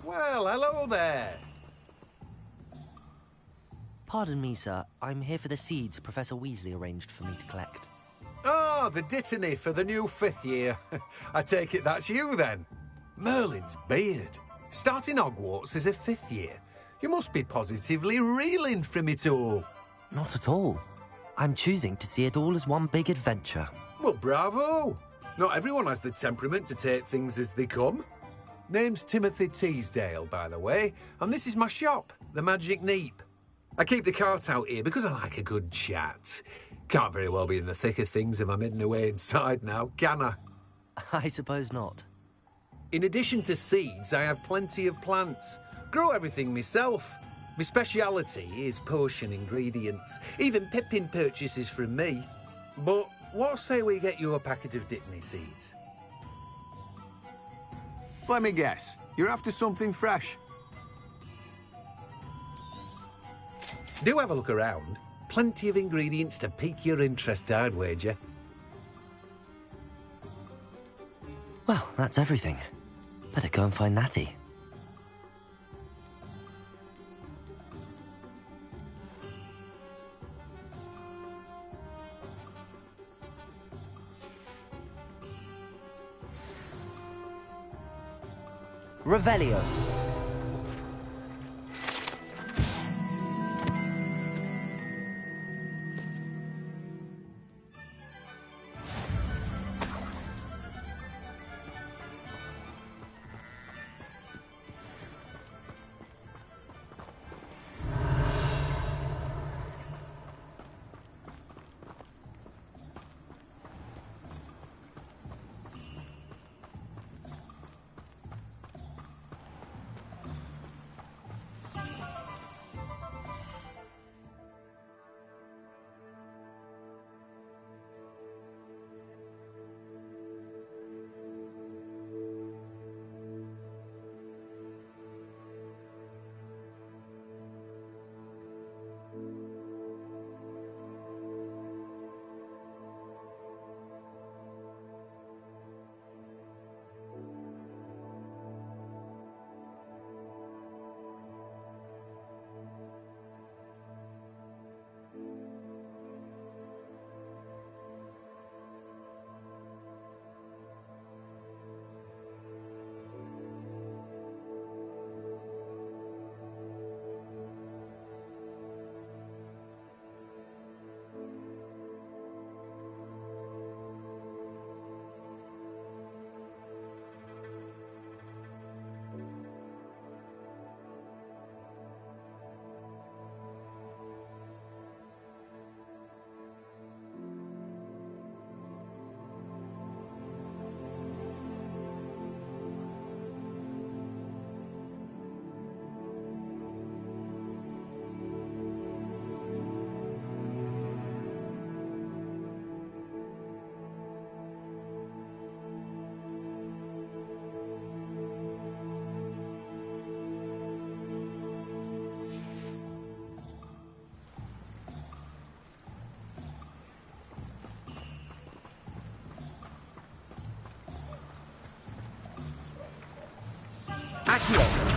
Well, hello there. Pardon me, sir. I'm here for the seeds Professor Weasley arranged for me to collect. Oh, the dittany for the new 5th year. I take it that's you, then. Merlin's beard. Starting Hogwarts as a 5th year. You must be positively reeling from it all. Not at all. I'm choosing to see it all as one big adventure. Well, bravo. Not everyone has the temperament to take things as they come. Name's Timothy Teasdale, by the way, and this is my shop, the Magic Neep. I keep the cart out here because I like a good chat. Can't very well be in the thick of things if I'm hidden away inside now, can I? I suppose not. In addition to seeds, I have plenty of plants. Grow everything myself. My speciality is potion ingredients. Even Pippin purchases from me. But what say we get you a packet of Dittany seeds? Let me guess. You're after something fresh. Do have a look around. Plenty of ingredients to pique your interest, I'd wager. Well, that's everything. Better go and find Natty. Revelio. Accio.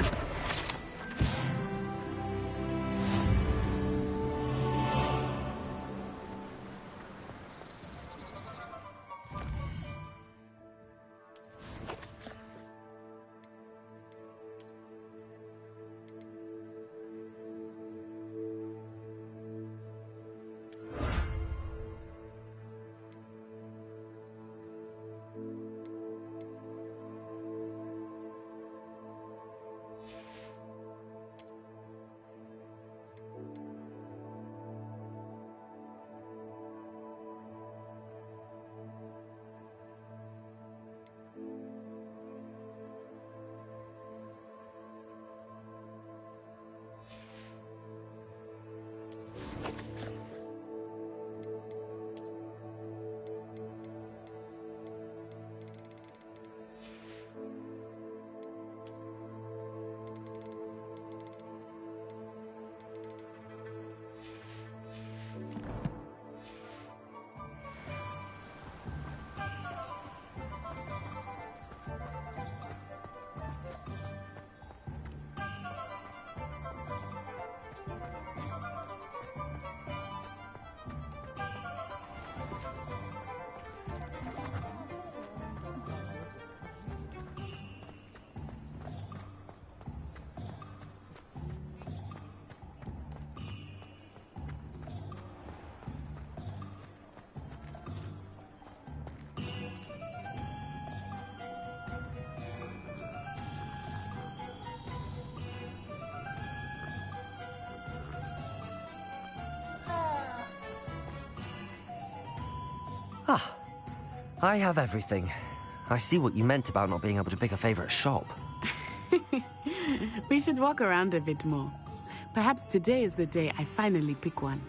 Ah, I have everything. I see what you meant about not being able to pick a favorite shop. We should walk around a bit more. Perhaps today is the day I finally pick one.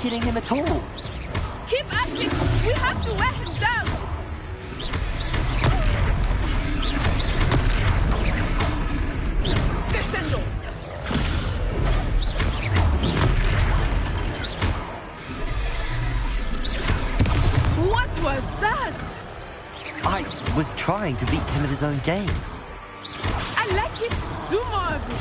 killing him at all. Keep acting! We have to wear him down! Descendo! What was that? I was trying to beat him at his own game. I like it! Do more of it!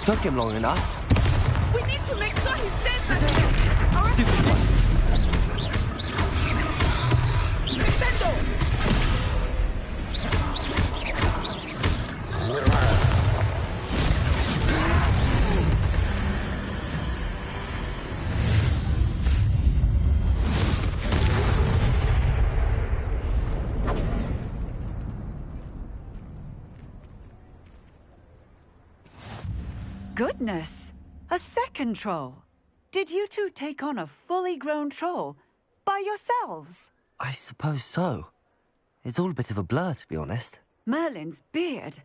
Took him long enough. We need to make sure he stays there. Stupid one. Descendo! Goodness! A second troll! Did you two take on a fully grown troll by yourselves? I suppose so. It's all a bit of a blur, to be honest. Merlin's beard.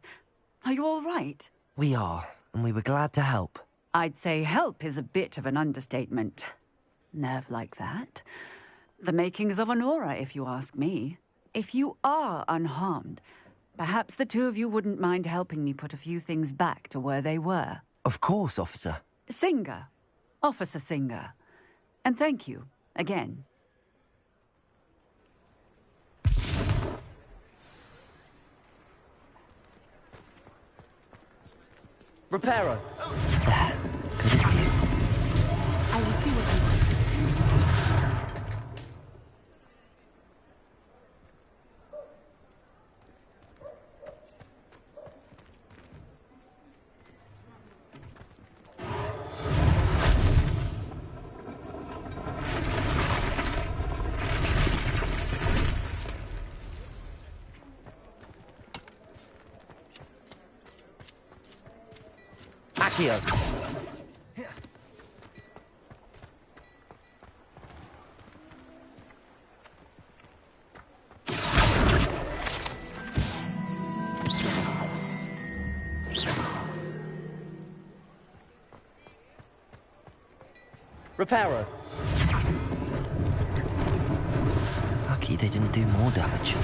Are you all right? We are, and we were glad to help. I'd say help is a bit of an understatement. Nerve like that. The makings of an aura, if you ask me. If you are unharmed, perhaps the two of you wouldn't mind helping me put a few things back to where they were. Of course, officer. Singer. Officer Singer. And thank you, again. Reparo. I will see what he wants. Accio. Reparo. Lucky they didn't do more damage.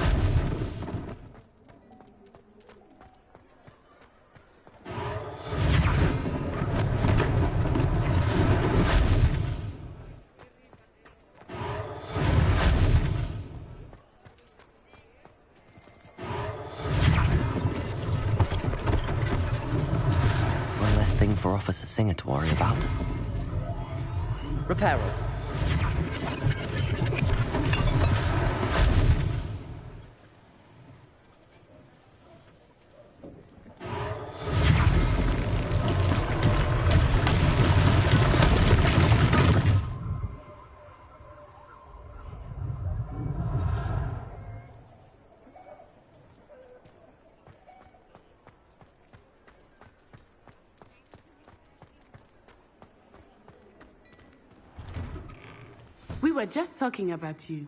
One less thing for Officer Singer to worry about. Reparo. We were just talking about you.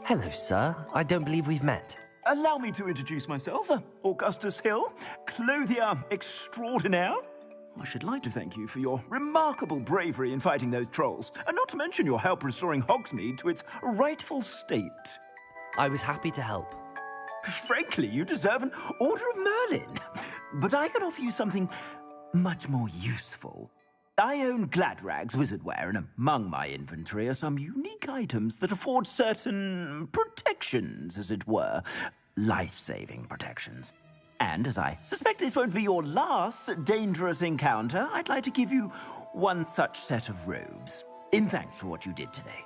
Hello, sir. I don't believe we've met. Allow me to introduce myself, Augustus Hill, clothier extraordinaire. I should like to thank you for your remarkable bravery in fighting those trolls, and not to mention your help restoring Hogsmeade to its rightful state. I was happy to help. Frankly, you deserve an Order of Merlin. But I can offer you something much more useful. I own Gladrag's wizardware, and among my inventory are some unique items that afford certain protections, as it were. Life-saving protections. And as I suspect this won't be your last dangerous encounter, I'd like to give you one such set of robes, in thanks for what you did today.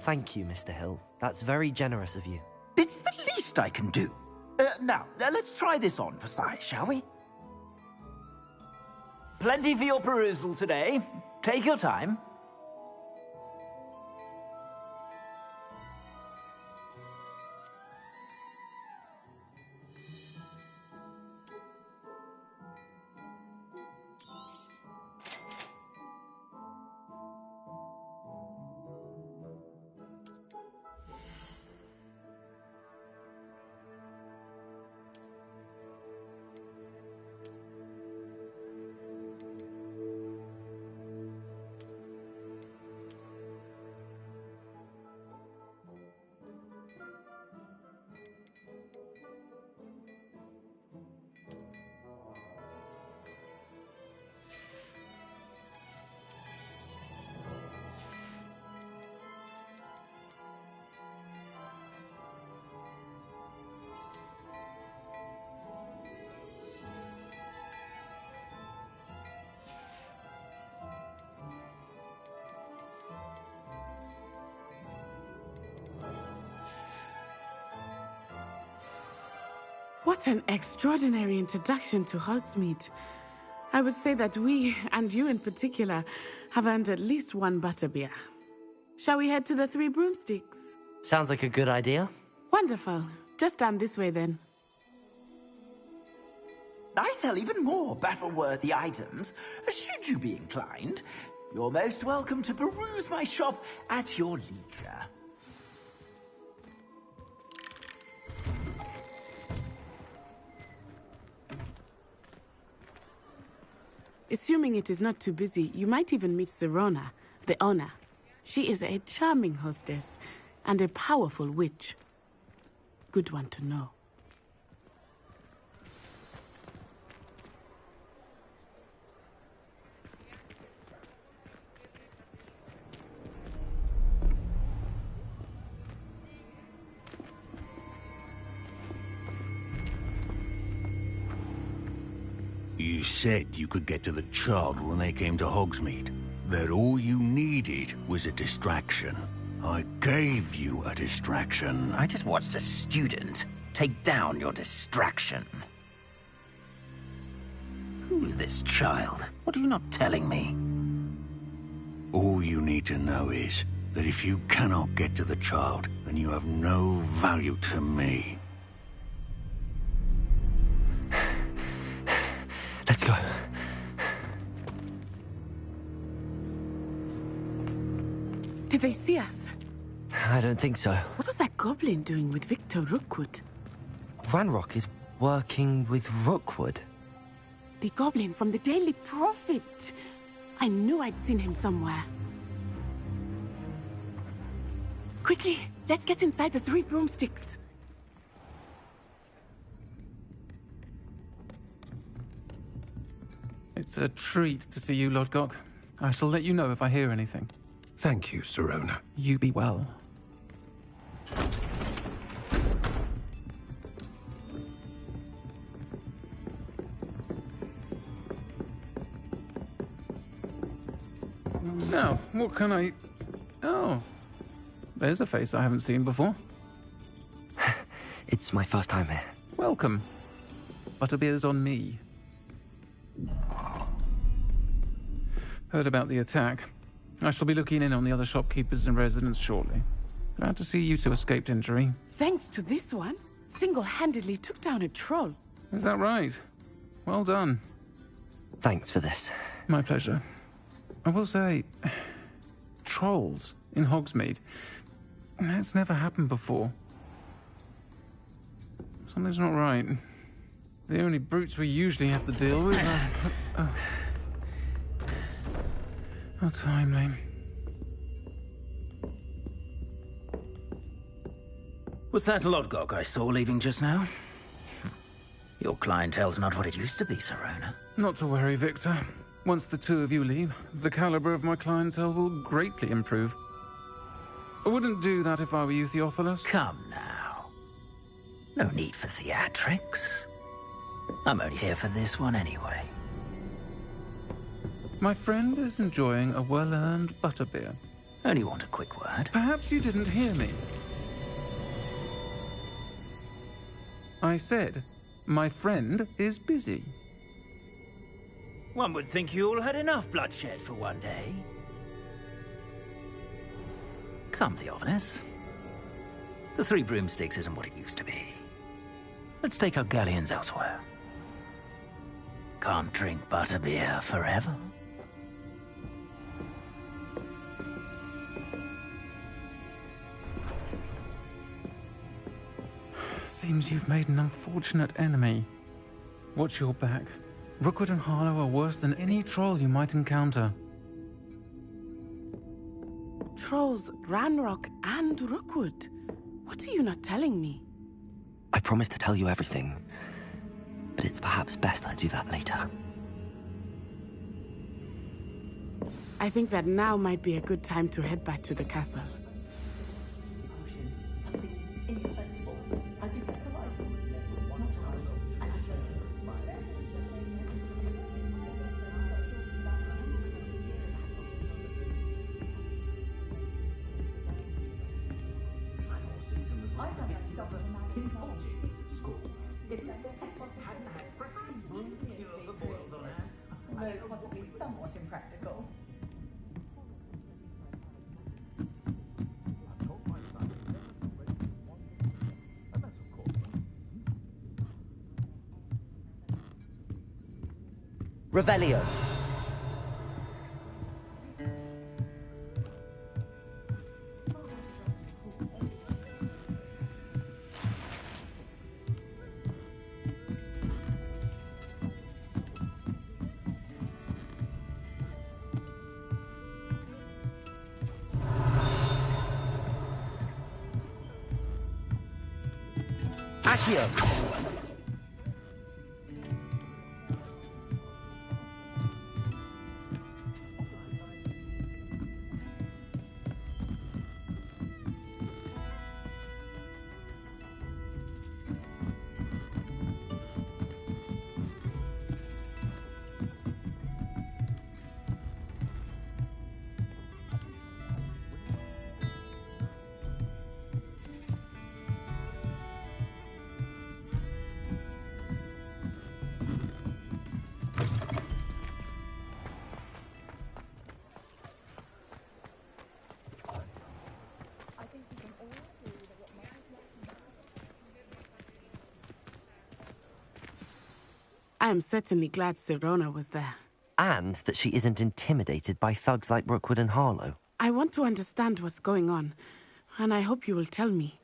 Thank you, Mr. Hill. That's very generous of you. It's the least I can do. Now, let's try this on for size, shall we? Plenty for your perusal today. Take your time. What an extraordinary introduction to Hogsmeade. I would say that we, and you in particular, have earned at least one butterbeer. Shall we head to the Three Broomsticks? Sounds like a good idea. Wonderful. Just down this way then. I sell even more battle-worthy items. Should you be inclined, you're most welcome to peruse my shop at your leisure. Assuming it is not too busy, you might even meet Sirona, the owner. She is a charming hostess and a powerful witch. Good one to know. You said you could get to the child when they came to Hogsmeade. That all you needed was a distraction. I gave you a distraction. I just watched a student take down your distraction. Who's this child? What are you not telling me? All you need to know is that if you cannot get to the child, then you have no value to me. Let's go. Did they see us? I don't think so. What was that goblin doing with Victor Rookwood? Ranrock is working with Rookwood. The goblin from the Daily Prophet. I knew I'd seen him somewhere. Quickly, let's get inside the Three Broomsticks. It's a treat to see you, Lodgok. I shall let you know if I hear anything. Thank you, Sirona. You be well. Now, what can I... Oh, there's a face I haven't seen before. It's my first time here. Welcome. Butterbeer's on me. Heard about the attack. I shall be looking in on the other shopkeepers and residents shortly. Glad to see you two escaped injury. Thanks to this one, single-handedly took down a troll. Is that right? Well done. Thanks for this. My pleasure. I will say, trolls in Hogsmeade. That's never happened before. Something's not right. The only brutes we usually have to deal with are... How timely. Was that Lodgok I saw leaving just now? Your clientele's not what it used to be, Serona. Not to worry, Victor. Once the two of you leave, the caliber of my clientele will greatly improve. I wouldn't do that if I were you, Theophilus. Come now. No need for theatrics. I'm only here for this one anyway. My friend is enjoying a well-earned butterbeer. Only want a quick word. Perhaps you didn't hear me. I said, my friend is busy. One would think you all had enough bloodshed for one day. Come, Theophilus. The Three Broomsticks isn't what it used to be. Let's take our galleons elsewhere. Can't drink butterbeer forever. Seems you've made an unfortunate enemy. Watch your back. Rookwood and Harlow are worse than any troll you might encounter. Trolls, Ranrock, and Rookwood. What are you not telling me? I promised to tell you everything, but it's perhaps best I do that later. I think that now might be a good time to head back to the castle. Possibly somewhat impractical. Revelio. Accio. I am certainly glad Serona was there. And that she isn't intimidated by thugs like Rookwood and Harlow. I want to understand what's going on, and I hope you will tell me.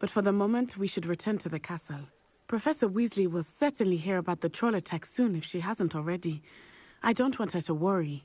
But for the moment, we should return to the castle. Professor Weasley will certainly hear about the troll attack soon if she hasn't already. I don't want her to worry.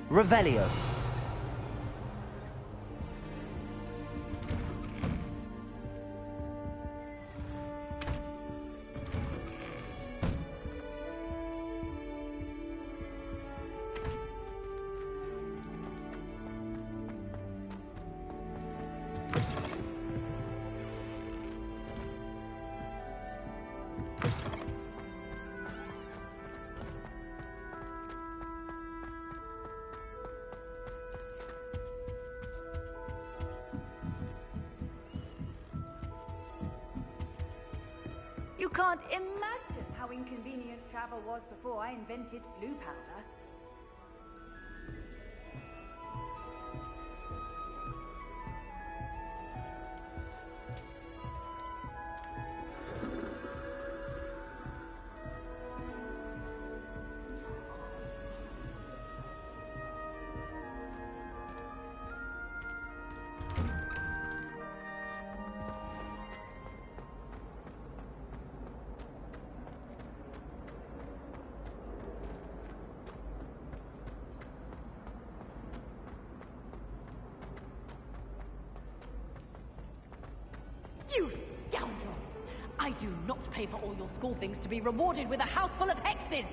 Revelio. You can't imagine how inconvenient travel was before I invented flu powder. You scoundrel! I do not pay for all your school things to be rewarded with a house full of hexes!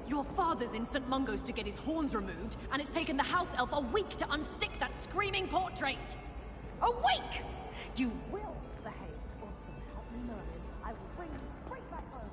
Your father's in St. Mungo's to get his horns removed, and it's taken the house elf a week to unstick that screaming portrait! A week! You will behave, or so help me Merlin. I will bring you straight back home.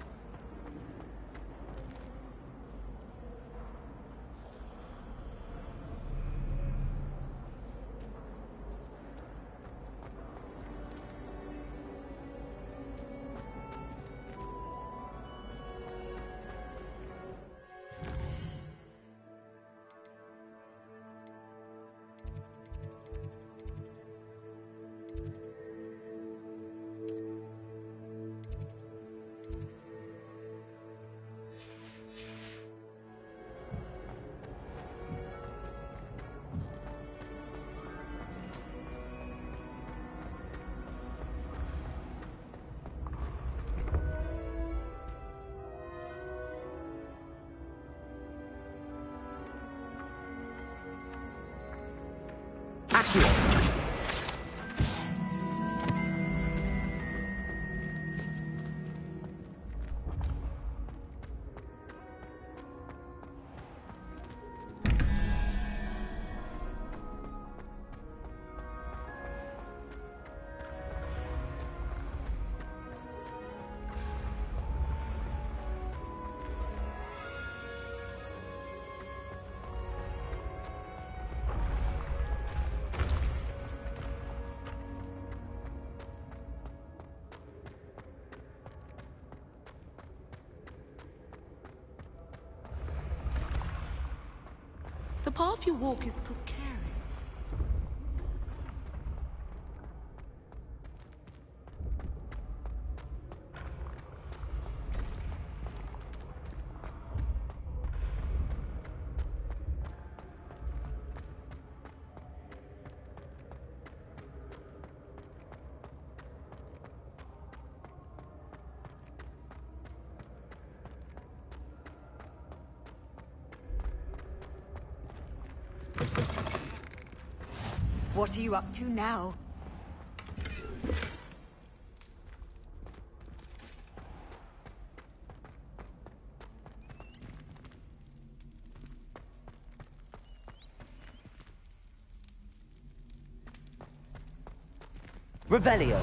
The path you walk is precarious. What are you up to now? Revelio.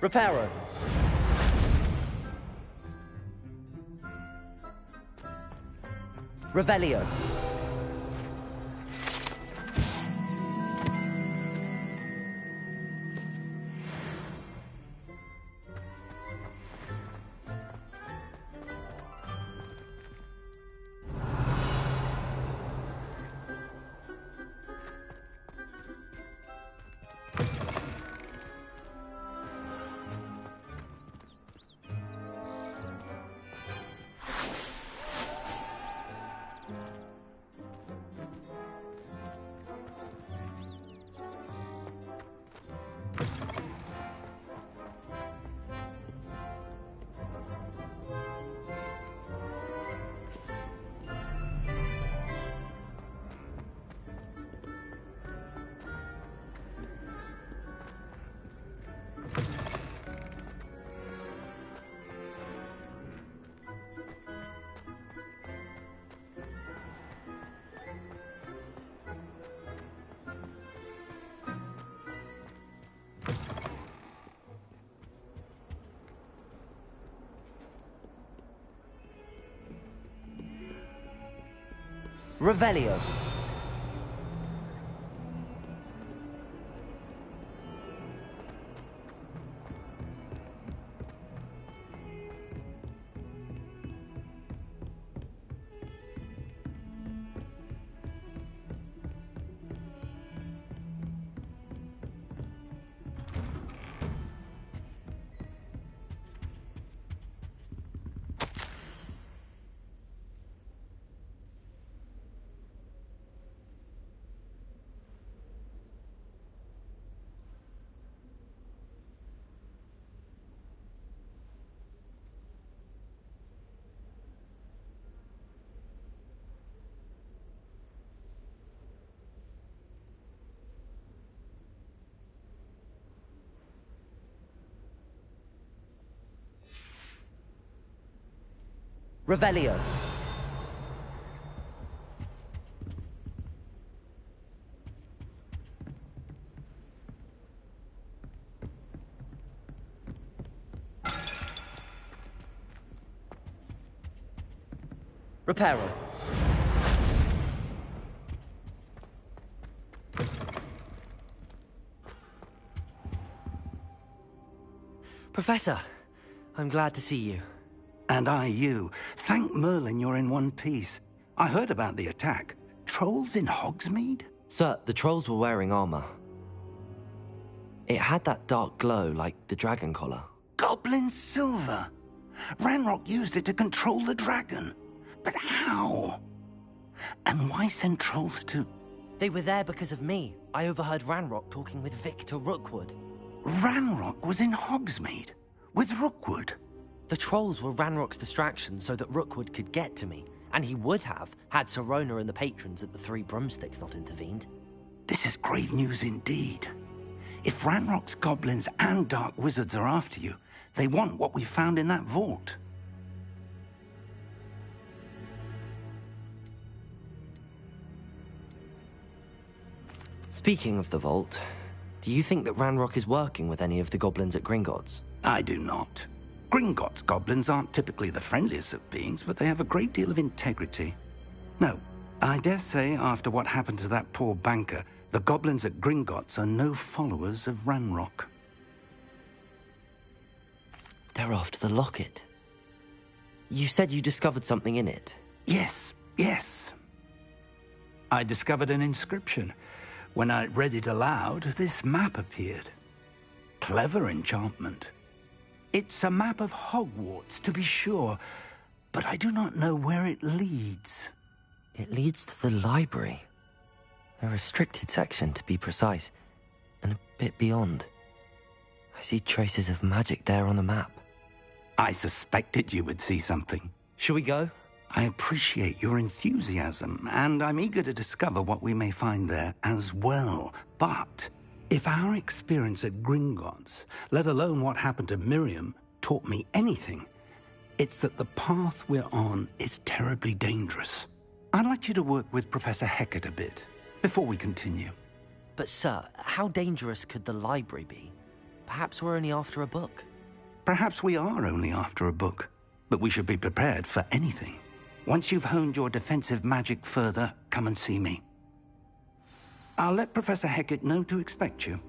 Reparo. Revelio. Revelio. Revelio. Reparo. Professor, I'm glad to see you. And I you. Thank Merlin you're in one piece. I heard about the attack. Trolls in Hogsmeade? Sir, the trolls were wearing armor. It had that dark glow like the dragon collar. Goblin silver. Ranrock used it to control the dragon. But how? And why send trolls to... They were there because of me. I overheard Ranrock talking with Victor Rookwood. Ranrock was in Hogsmeade? With Rookwood? The trolls were Ranrock's distraction so that Rookwood could get to me. And he would have, had Sirona and the patrons at the Three Broomsticks not intervened. This is grave news indeed. If Ranrock's goblins and dark wizards are after you, they want what we found in that vault. Speaking of the vault, do you think that Ranrock is working with any of the goblins at Gringotts? I do not. Gringotts goblins aren't typically the friendliest of beings, but they have a great deal of integrity. No, I dare say after what happened to that poor banker, the goblins at Gringotts are no followers of Ranrock. They're after the locket. You said you discovered something in it. Yes. I discovered an inscription. When I read it aloud, this map appeared. Clever enchantment. It's a map of Hogwarts, to be sure, but I do not know where it leads. It leads to the library. A restricted section, to be precise, and a bit beyond. I see traces of magic there on the map. I suspected you would see something. Shall we go? I appreciate your enthusiasm, and I'm eager to discover what we may find there as well. But if our experience at Gringotts, let alone what happened to Miriam, taught me anything, it's that the path we're on is terribly dangerous. I'd like you to work with Professor Hecat a bit. before we continue. But sir, how dangerous could the library be? Perhaps we're only after a book. Perhaps we are only after a book, but we should be prepared for anything. Once you've honed your defensive magic further, come and see me. I'll let Professor Hecat know to expect you.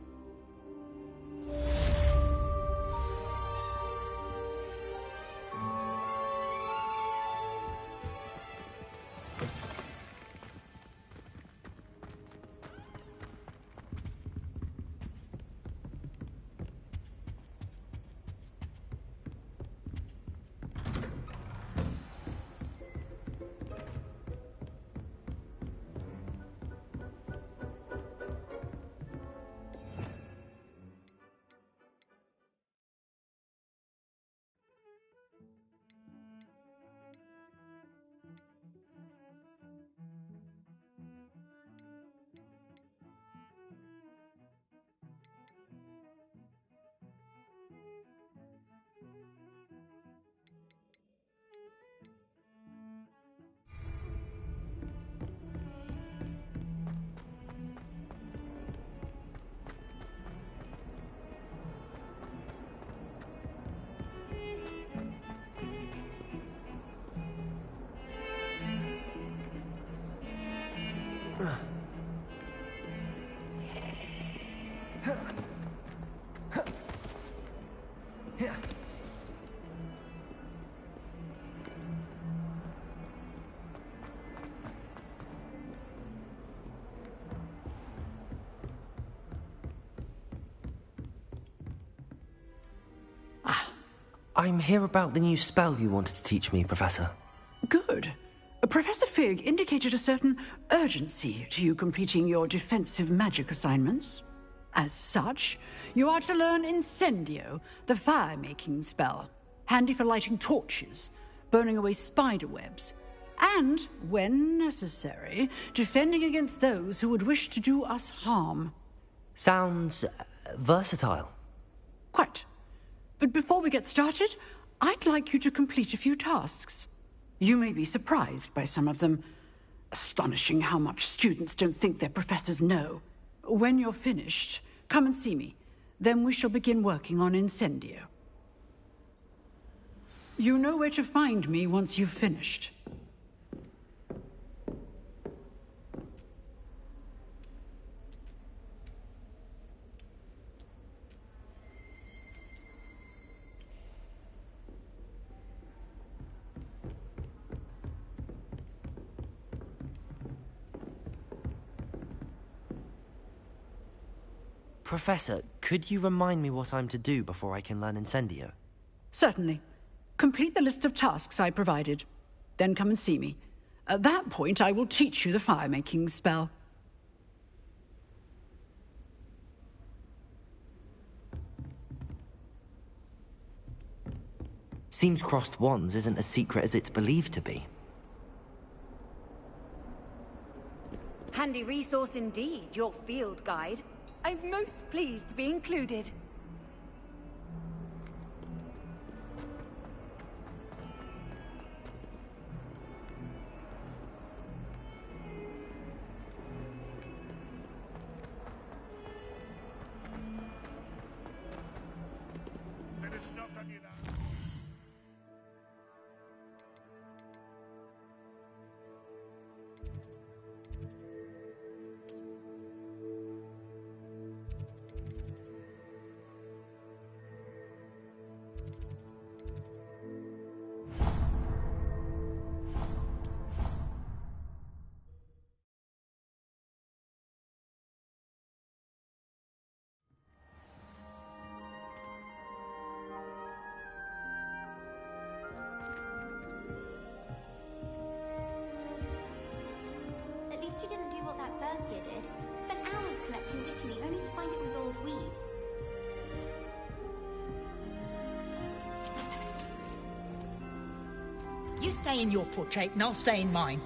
I'm here about the new spell you wanted to teach me, Professor. Good. Professor Fig indicated a certain urgency to you completing your defensive magic assignments. As such, you are to learn Incendio, the fire-making spell, handy for lighting torches, burning away spider webs, and, when necessary, defending against those who would wish to do us harm. Sounds versatile. Quite. But before we get started, I'd like you to complete a few tasks. You may be surprised by some of them. Astonishing how much students don't think their professors know. When you're finished, come and see me. Then we shall begin working on Incendio. You know where to find me once you've finished. Professor, could you remind me what I'm to do before I can learn Incendio? Certainly. Complete the list of tasks I provided. Then come and see me. At that point, I will teach you the fire-making spell. Seems crossed wands isn't as secret as it's believed to be. Handy resource indeed, your field guide. I'm most pleased to be included. At least you didn't do what that first year did. Spent hours collecting Dittany only to find it was old weeds. You stay in your portrait and I'll stay in mine.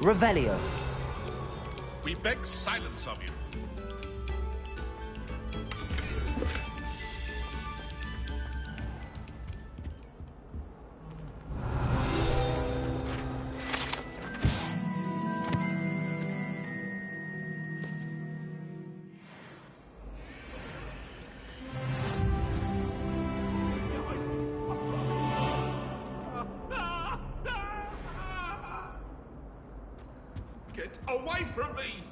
Revelio. We beg silence of you. Get away from me!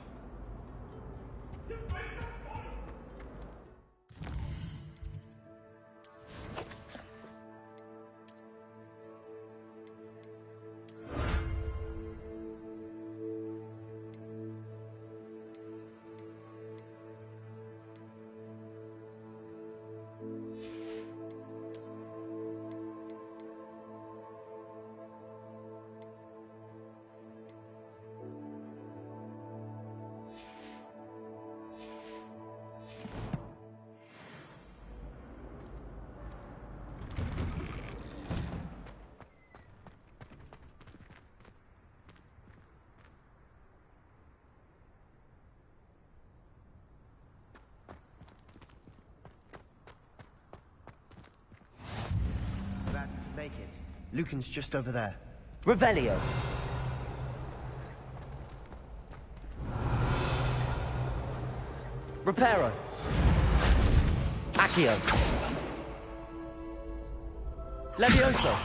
Make it. Lucan's just over there. Revelio. Reparo. Accio. Levioso.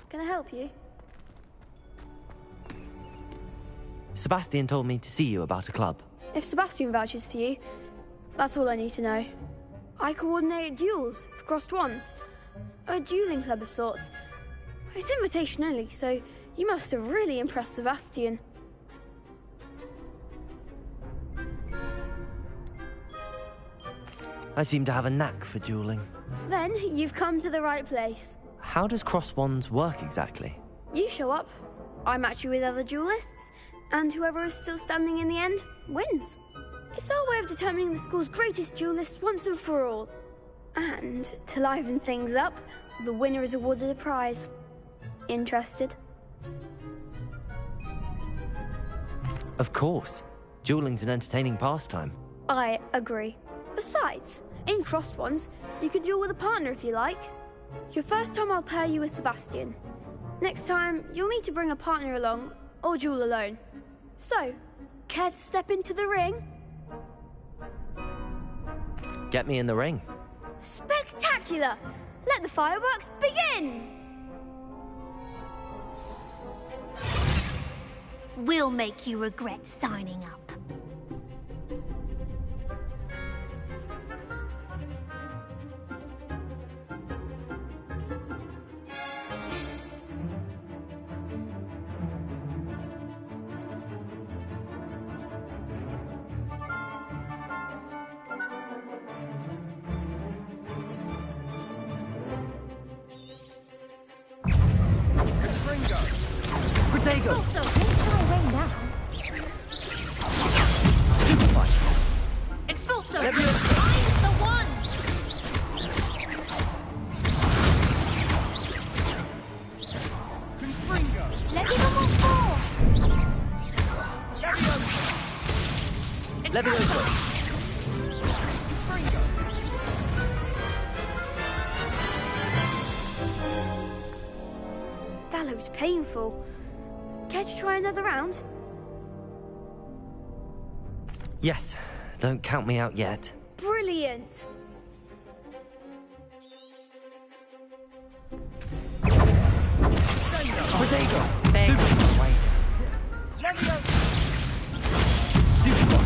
Can I help you? Sebastian told me to see you about a club. If Sebastian vouches for you, that's all I need to know. I coordinate duels for crossed wands. A dueling club of sorts. It's invitation only, so you must have really impressed Sebastian. I seem to have a knack for dueling. Then you've come to the right place. How does cross wands work exactly? You show up, I match you with other duelists, and whoever is still standing in the end wins. It's our way of determining the school's greatest duelist once and for all. And to liven things up, the winner is awarded a prize. Interested? Of course. Dueling's an entertaining pastime. I agree. Besides, in crossed ones, you can duel with a partner if you like. Your first time I'll pair you with Sebastian. Next time, you'll need to bring a partner along, or duel alone. So, care to step into the ring? Get me in the ring. Spectacular! Let the fireworks begin! We'll make you regret signing up. Protego! Expulso! Levioso! I'm the one! Levioso! That looks painful. Care to try another round? Yes, don't count me out yet. Brilliant! Protego! Stupid! Wait. Stupid!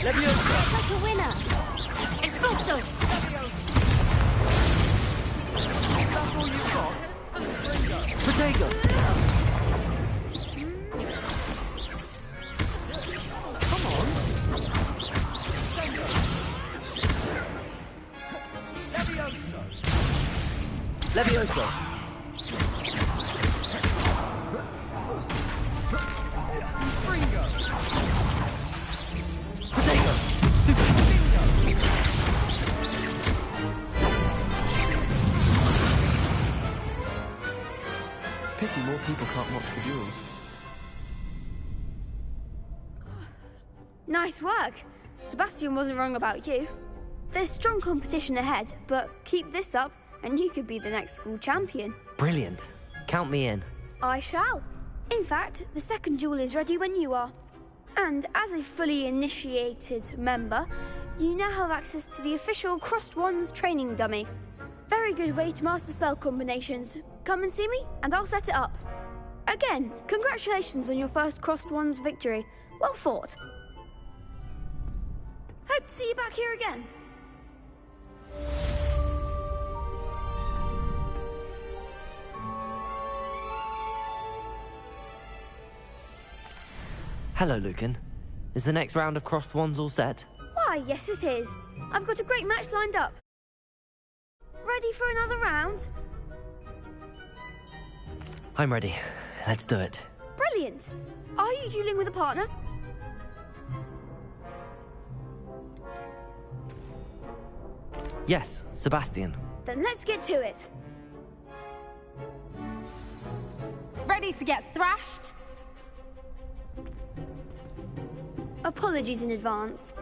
Leviosa! Like a winner! Expulso! Protego! Levioso. Pity more people can't watch the duels. Nice work. Sebastian wasn't wrong about you. There's strong competition ahead, but keep this up and you could be the next school champion. Brilliant. Count me in. I shall. In fact, the second duel is ready when you are. And as a fully initiated member, you now have access to the official Crossed Wands training dummy. Very good way to master spell combinations. Come and see me, and I'll set it up. Again, congratulations on your first Crossed Wands victory. Well fought. Hope to see you back here again. Hello, Lucan. Is the next round of Crossed Wands all set? Why, yes it is. I've got a great match lined up. Ready for another round? I'm ready. Let's do it. Brilliant. Are you dueling with a partner? Yes, Sebastian. Then let's get to it. Ready to get thrashed? Apologies in advance.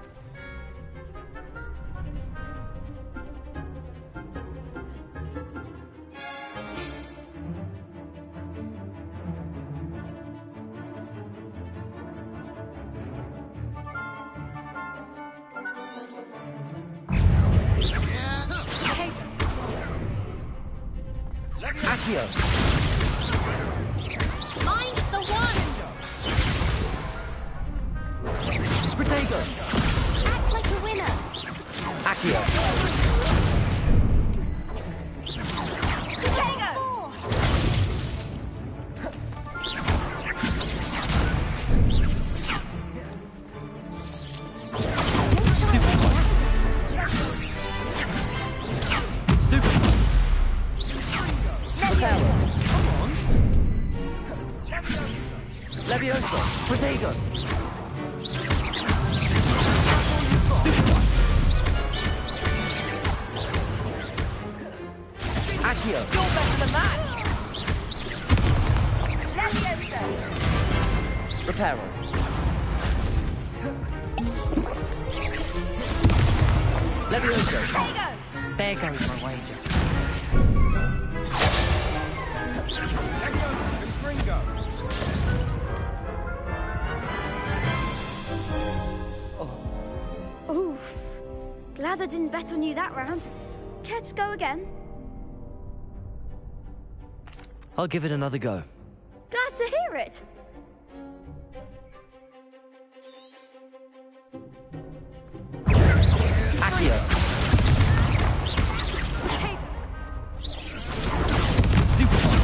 Accio. Mine's the one! Protego. Act like a winner. Accio. Levioso! Protego! Accio! You're better than that! Levioso! Reparo! Levioso! There goes my wager. Oof. Glad I didn't bet on you that round. Care to go again? I'll give it another go. Glad to hear it. Accio! Stupefy!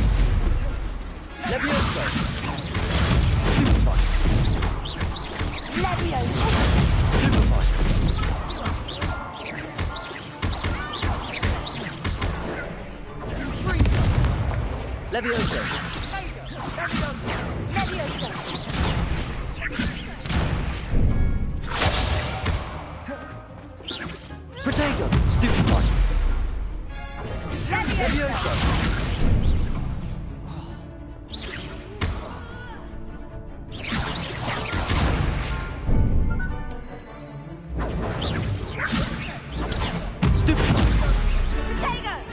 Levioso! Stupefy! Levioso! Stupefy! Levioso! Protego! Stupefy! Levioso! Stupefy!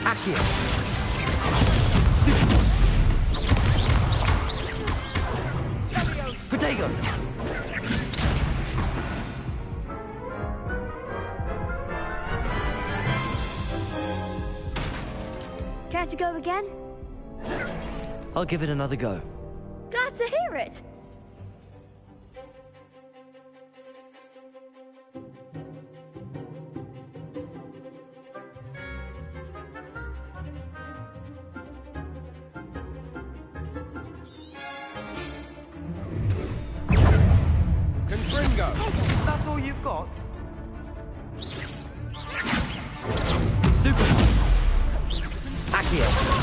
Accio! Protego! Care to go again? I'll give it another go. Glad to hear it. Confringo! That's all you've got? Stupefy! Accio!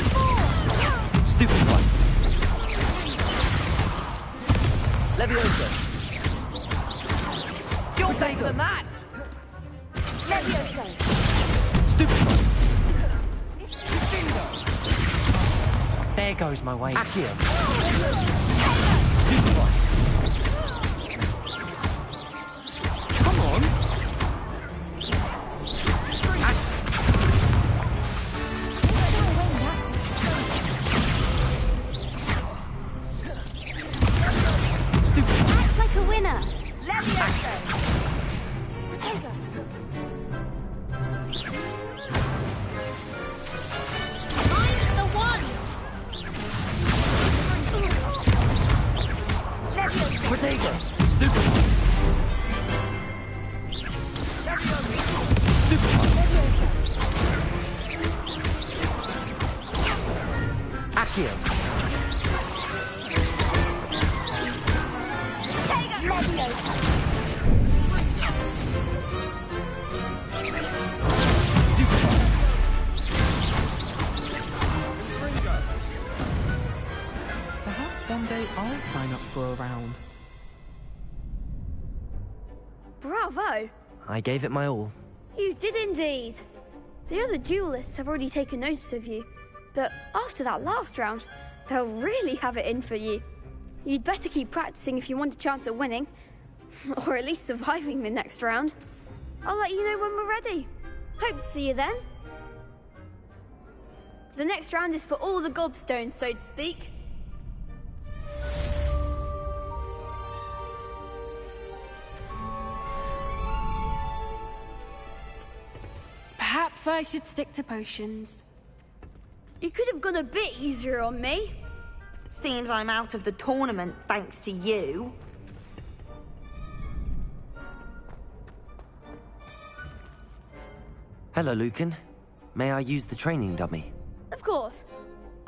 There goes my way. Accio. Come on. Act like a winner. I'm the one. Protego. Accio. Perhaps one day I'll sign up for a round. Bravo! I gave it my all. You did indeed. The other duelists have already taken notice of you, but after that last round, they'll really have it in for you. You'd better keep practicing if you want a chance at winning, or at least surviving the next round. I'll let you know when we're ready. Hope to see you then. The next round is for all the gobstones, so to speak. Perhaps I should stick to potions. You could have gone a bit easier on me. Seems I'm out of the tournament thanks to you. Hello, Lucan. May I use the training dummy? Of course.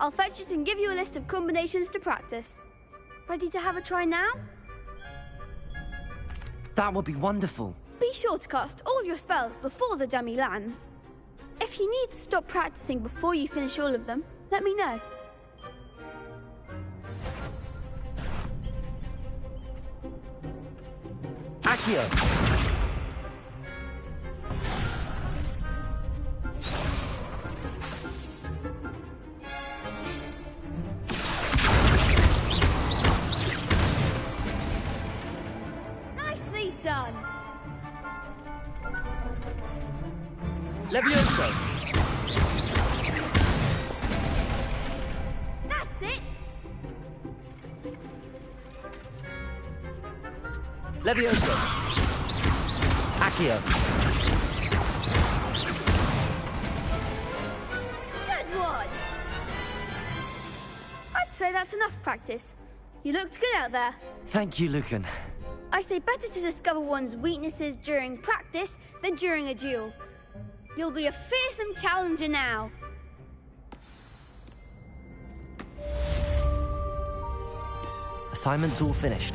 I'll fetch it and give you a list of combinations to practice. Ready to have a try now? That would be wonderful. Be sure to cast all your spells before the dummy lands. If you need to stop practicing before you finish all of them, let me know. Accio. Nicely done. Levioso. That's it. Levioso. Accio. Good one. I'd say that's enough practice. You looked good out there. Thank you, Lucan. I say better to discover one's weaknesses during practice than during a duel. You'll be a fearsome challenger now. Assignment's all finished.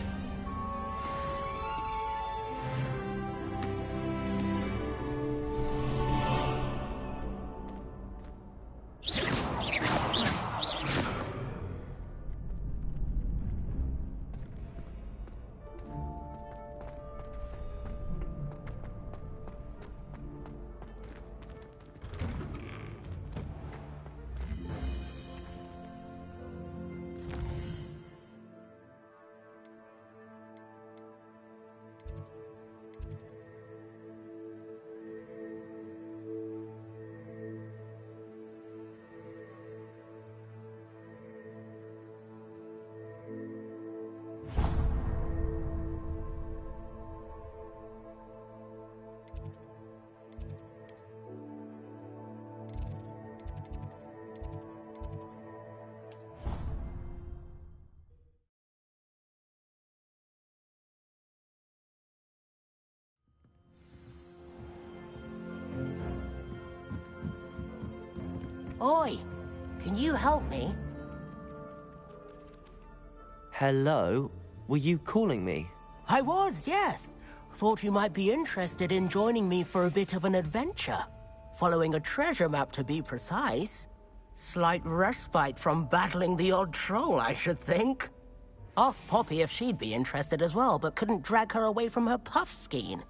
Oi, can you help me? Hello? Were you calling me? I was, yes. Thought you might be interested in joining me for a bit of an adventure. Following a treasure map, to be precise. Slight respite from battling the odd troll, I should think. Asked Poppy if she'd be interested as well, but couldn't drag her away from her puff skein.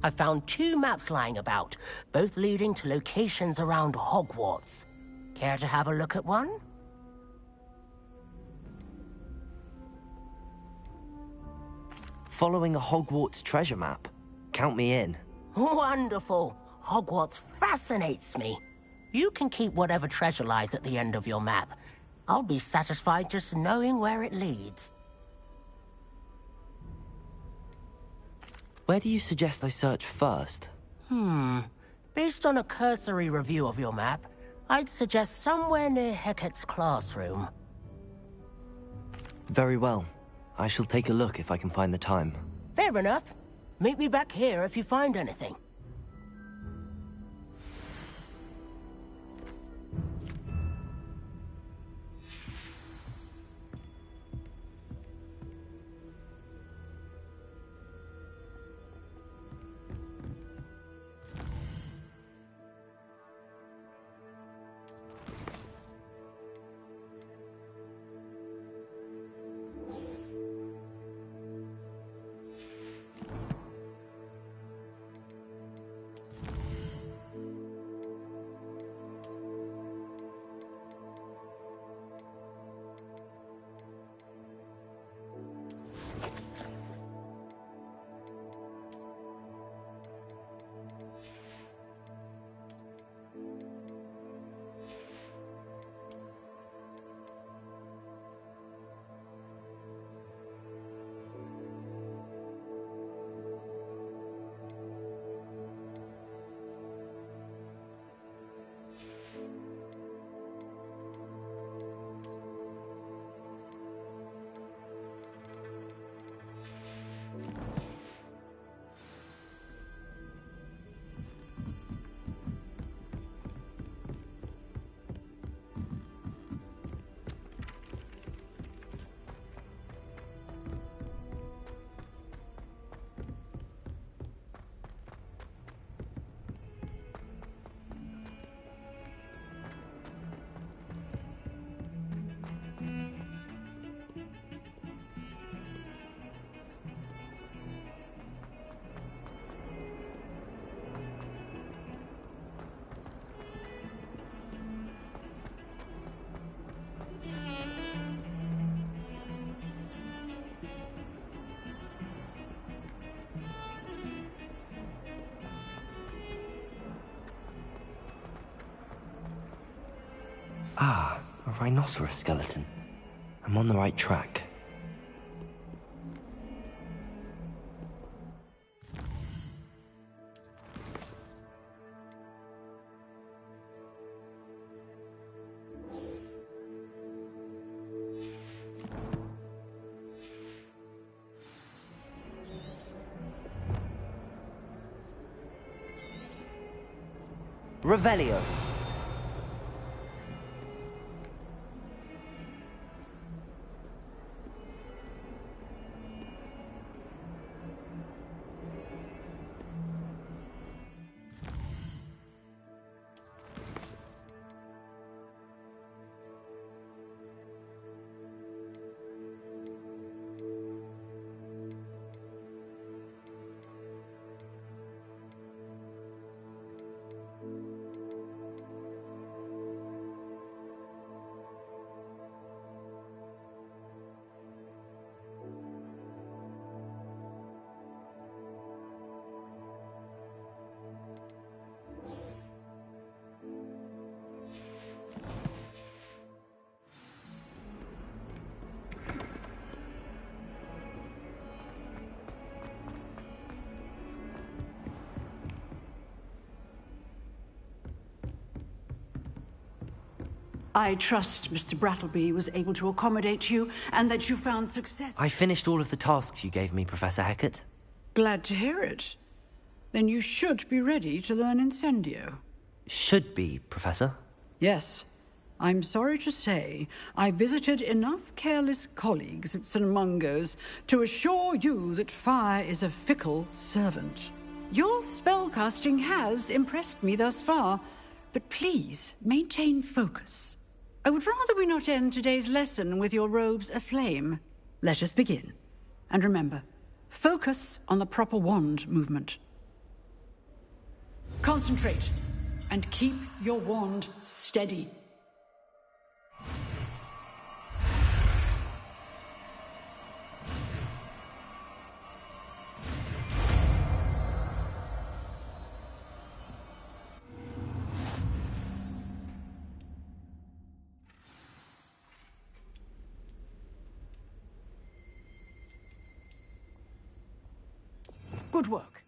I found 2 maps lying about, both leading to locations around Hogwarts. Care to have a look at one? following a Hogwarts treasure map. Count me in. Wonderful. Hogwarts fascinates me. You can keep whatever treasure lies at the end of your map. I'll be satisfied just knowing where it leads. Where do you suggest I search first? Based on a cursory review of your map, I'd suggest somewhere near Hecat's classroom. Very well. I shall take a look if I can find the time. Fair enough. Meet me back here if you find anything. Ah, a rhinoceros skeleton. I'm on the right track. Revelio. I trust Mr. Brattleby was able to accommodate you and that you found success. I finished all of the tasks you gave me, Professor Hecat. Glad to hear it. Then you should be ready to learn Incendio. Should be, Professor. Yes. I'm sorry to say, I visited enough careless colleagues at St. Mungo's to assure you that fire is a fickle servant. Your spellcasting has impressed me thus far, but please maintain focus. I would rather we not end today's lesson with your robes aflame. Let us begin. And remember, focus on the proper wand movement. Concentrate, and keep your wand steady. Good work.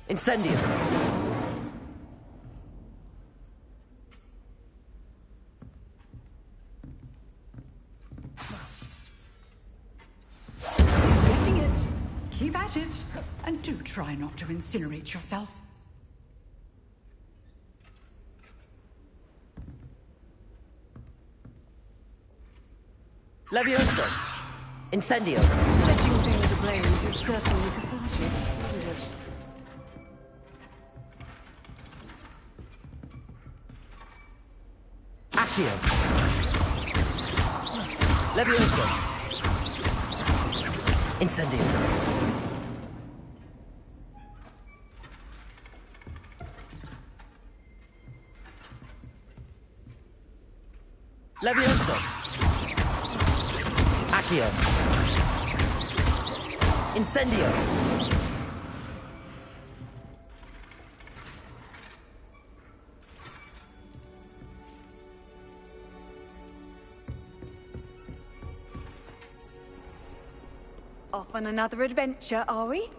Incendio! Getting it. Keep at it. And do try not to incinerate yourself. Levioso! Incendio! Setting things ablaze is certainly cathartic, isn't it? Accio! Levioso! Incendio! Levioso! Accio! Incendio! Off on another adventure, are we?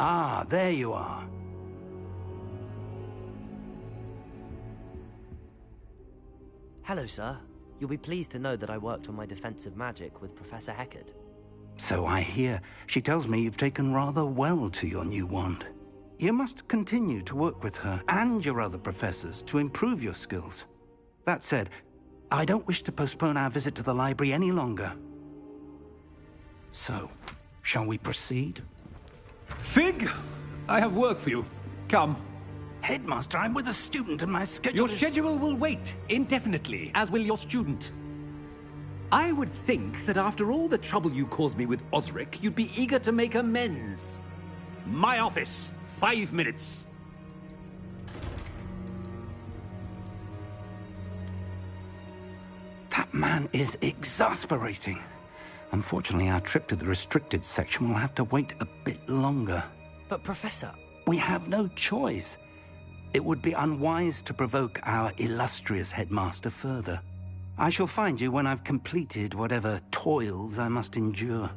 Ah, there you are. Hello, sir. You'll be pleased to know that I worked on my defensive magic with Professor Heckard. So I hear. She tells me you've taken rather well to your new wand. You must continue to work with her and your other professors to improve your skills. That said, I don't wish to postpone our visit to the library any longer. So, shall we proceed? Fig, I have work for you. Come. Headmaster, I'm with a student and my schedule Your is... schedule will wait indefinitely, as will your student. I would think that after all the trouble you caused me with Osric, you'd be eager to make amends. My office, 5 minutes. That man is exasperating. Unfortunately, our trip to the restricted section will have to wait a bit longer. But, Professor... We have no choice. It would be unwise to provoke our illustrious headmaster further. I shall find you when I've completed whatever toils I must endure.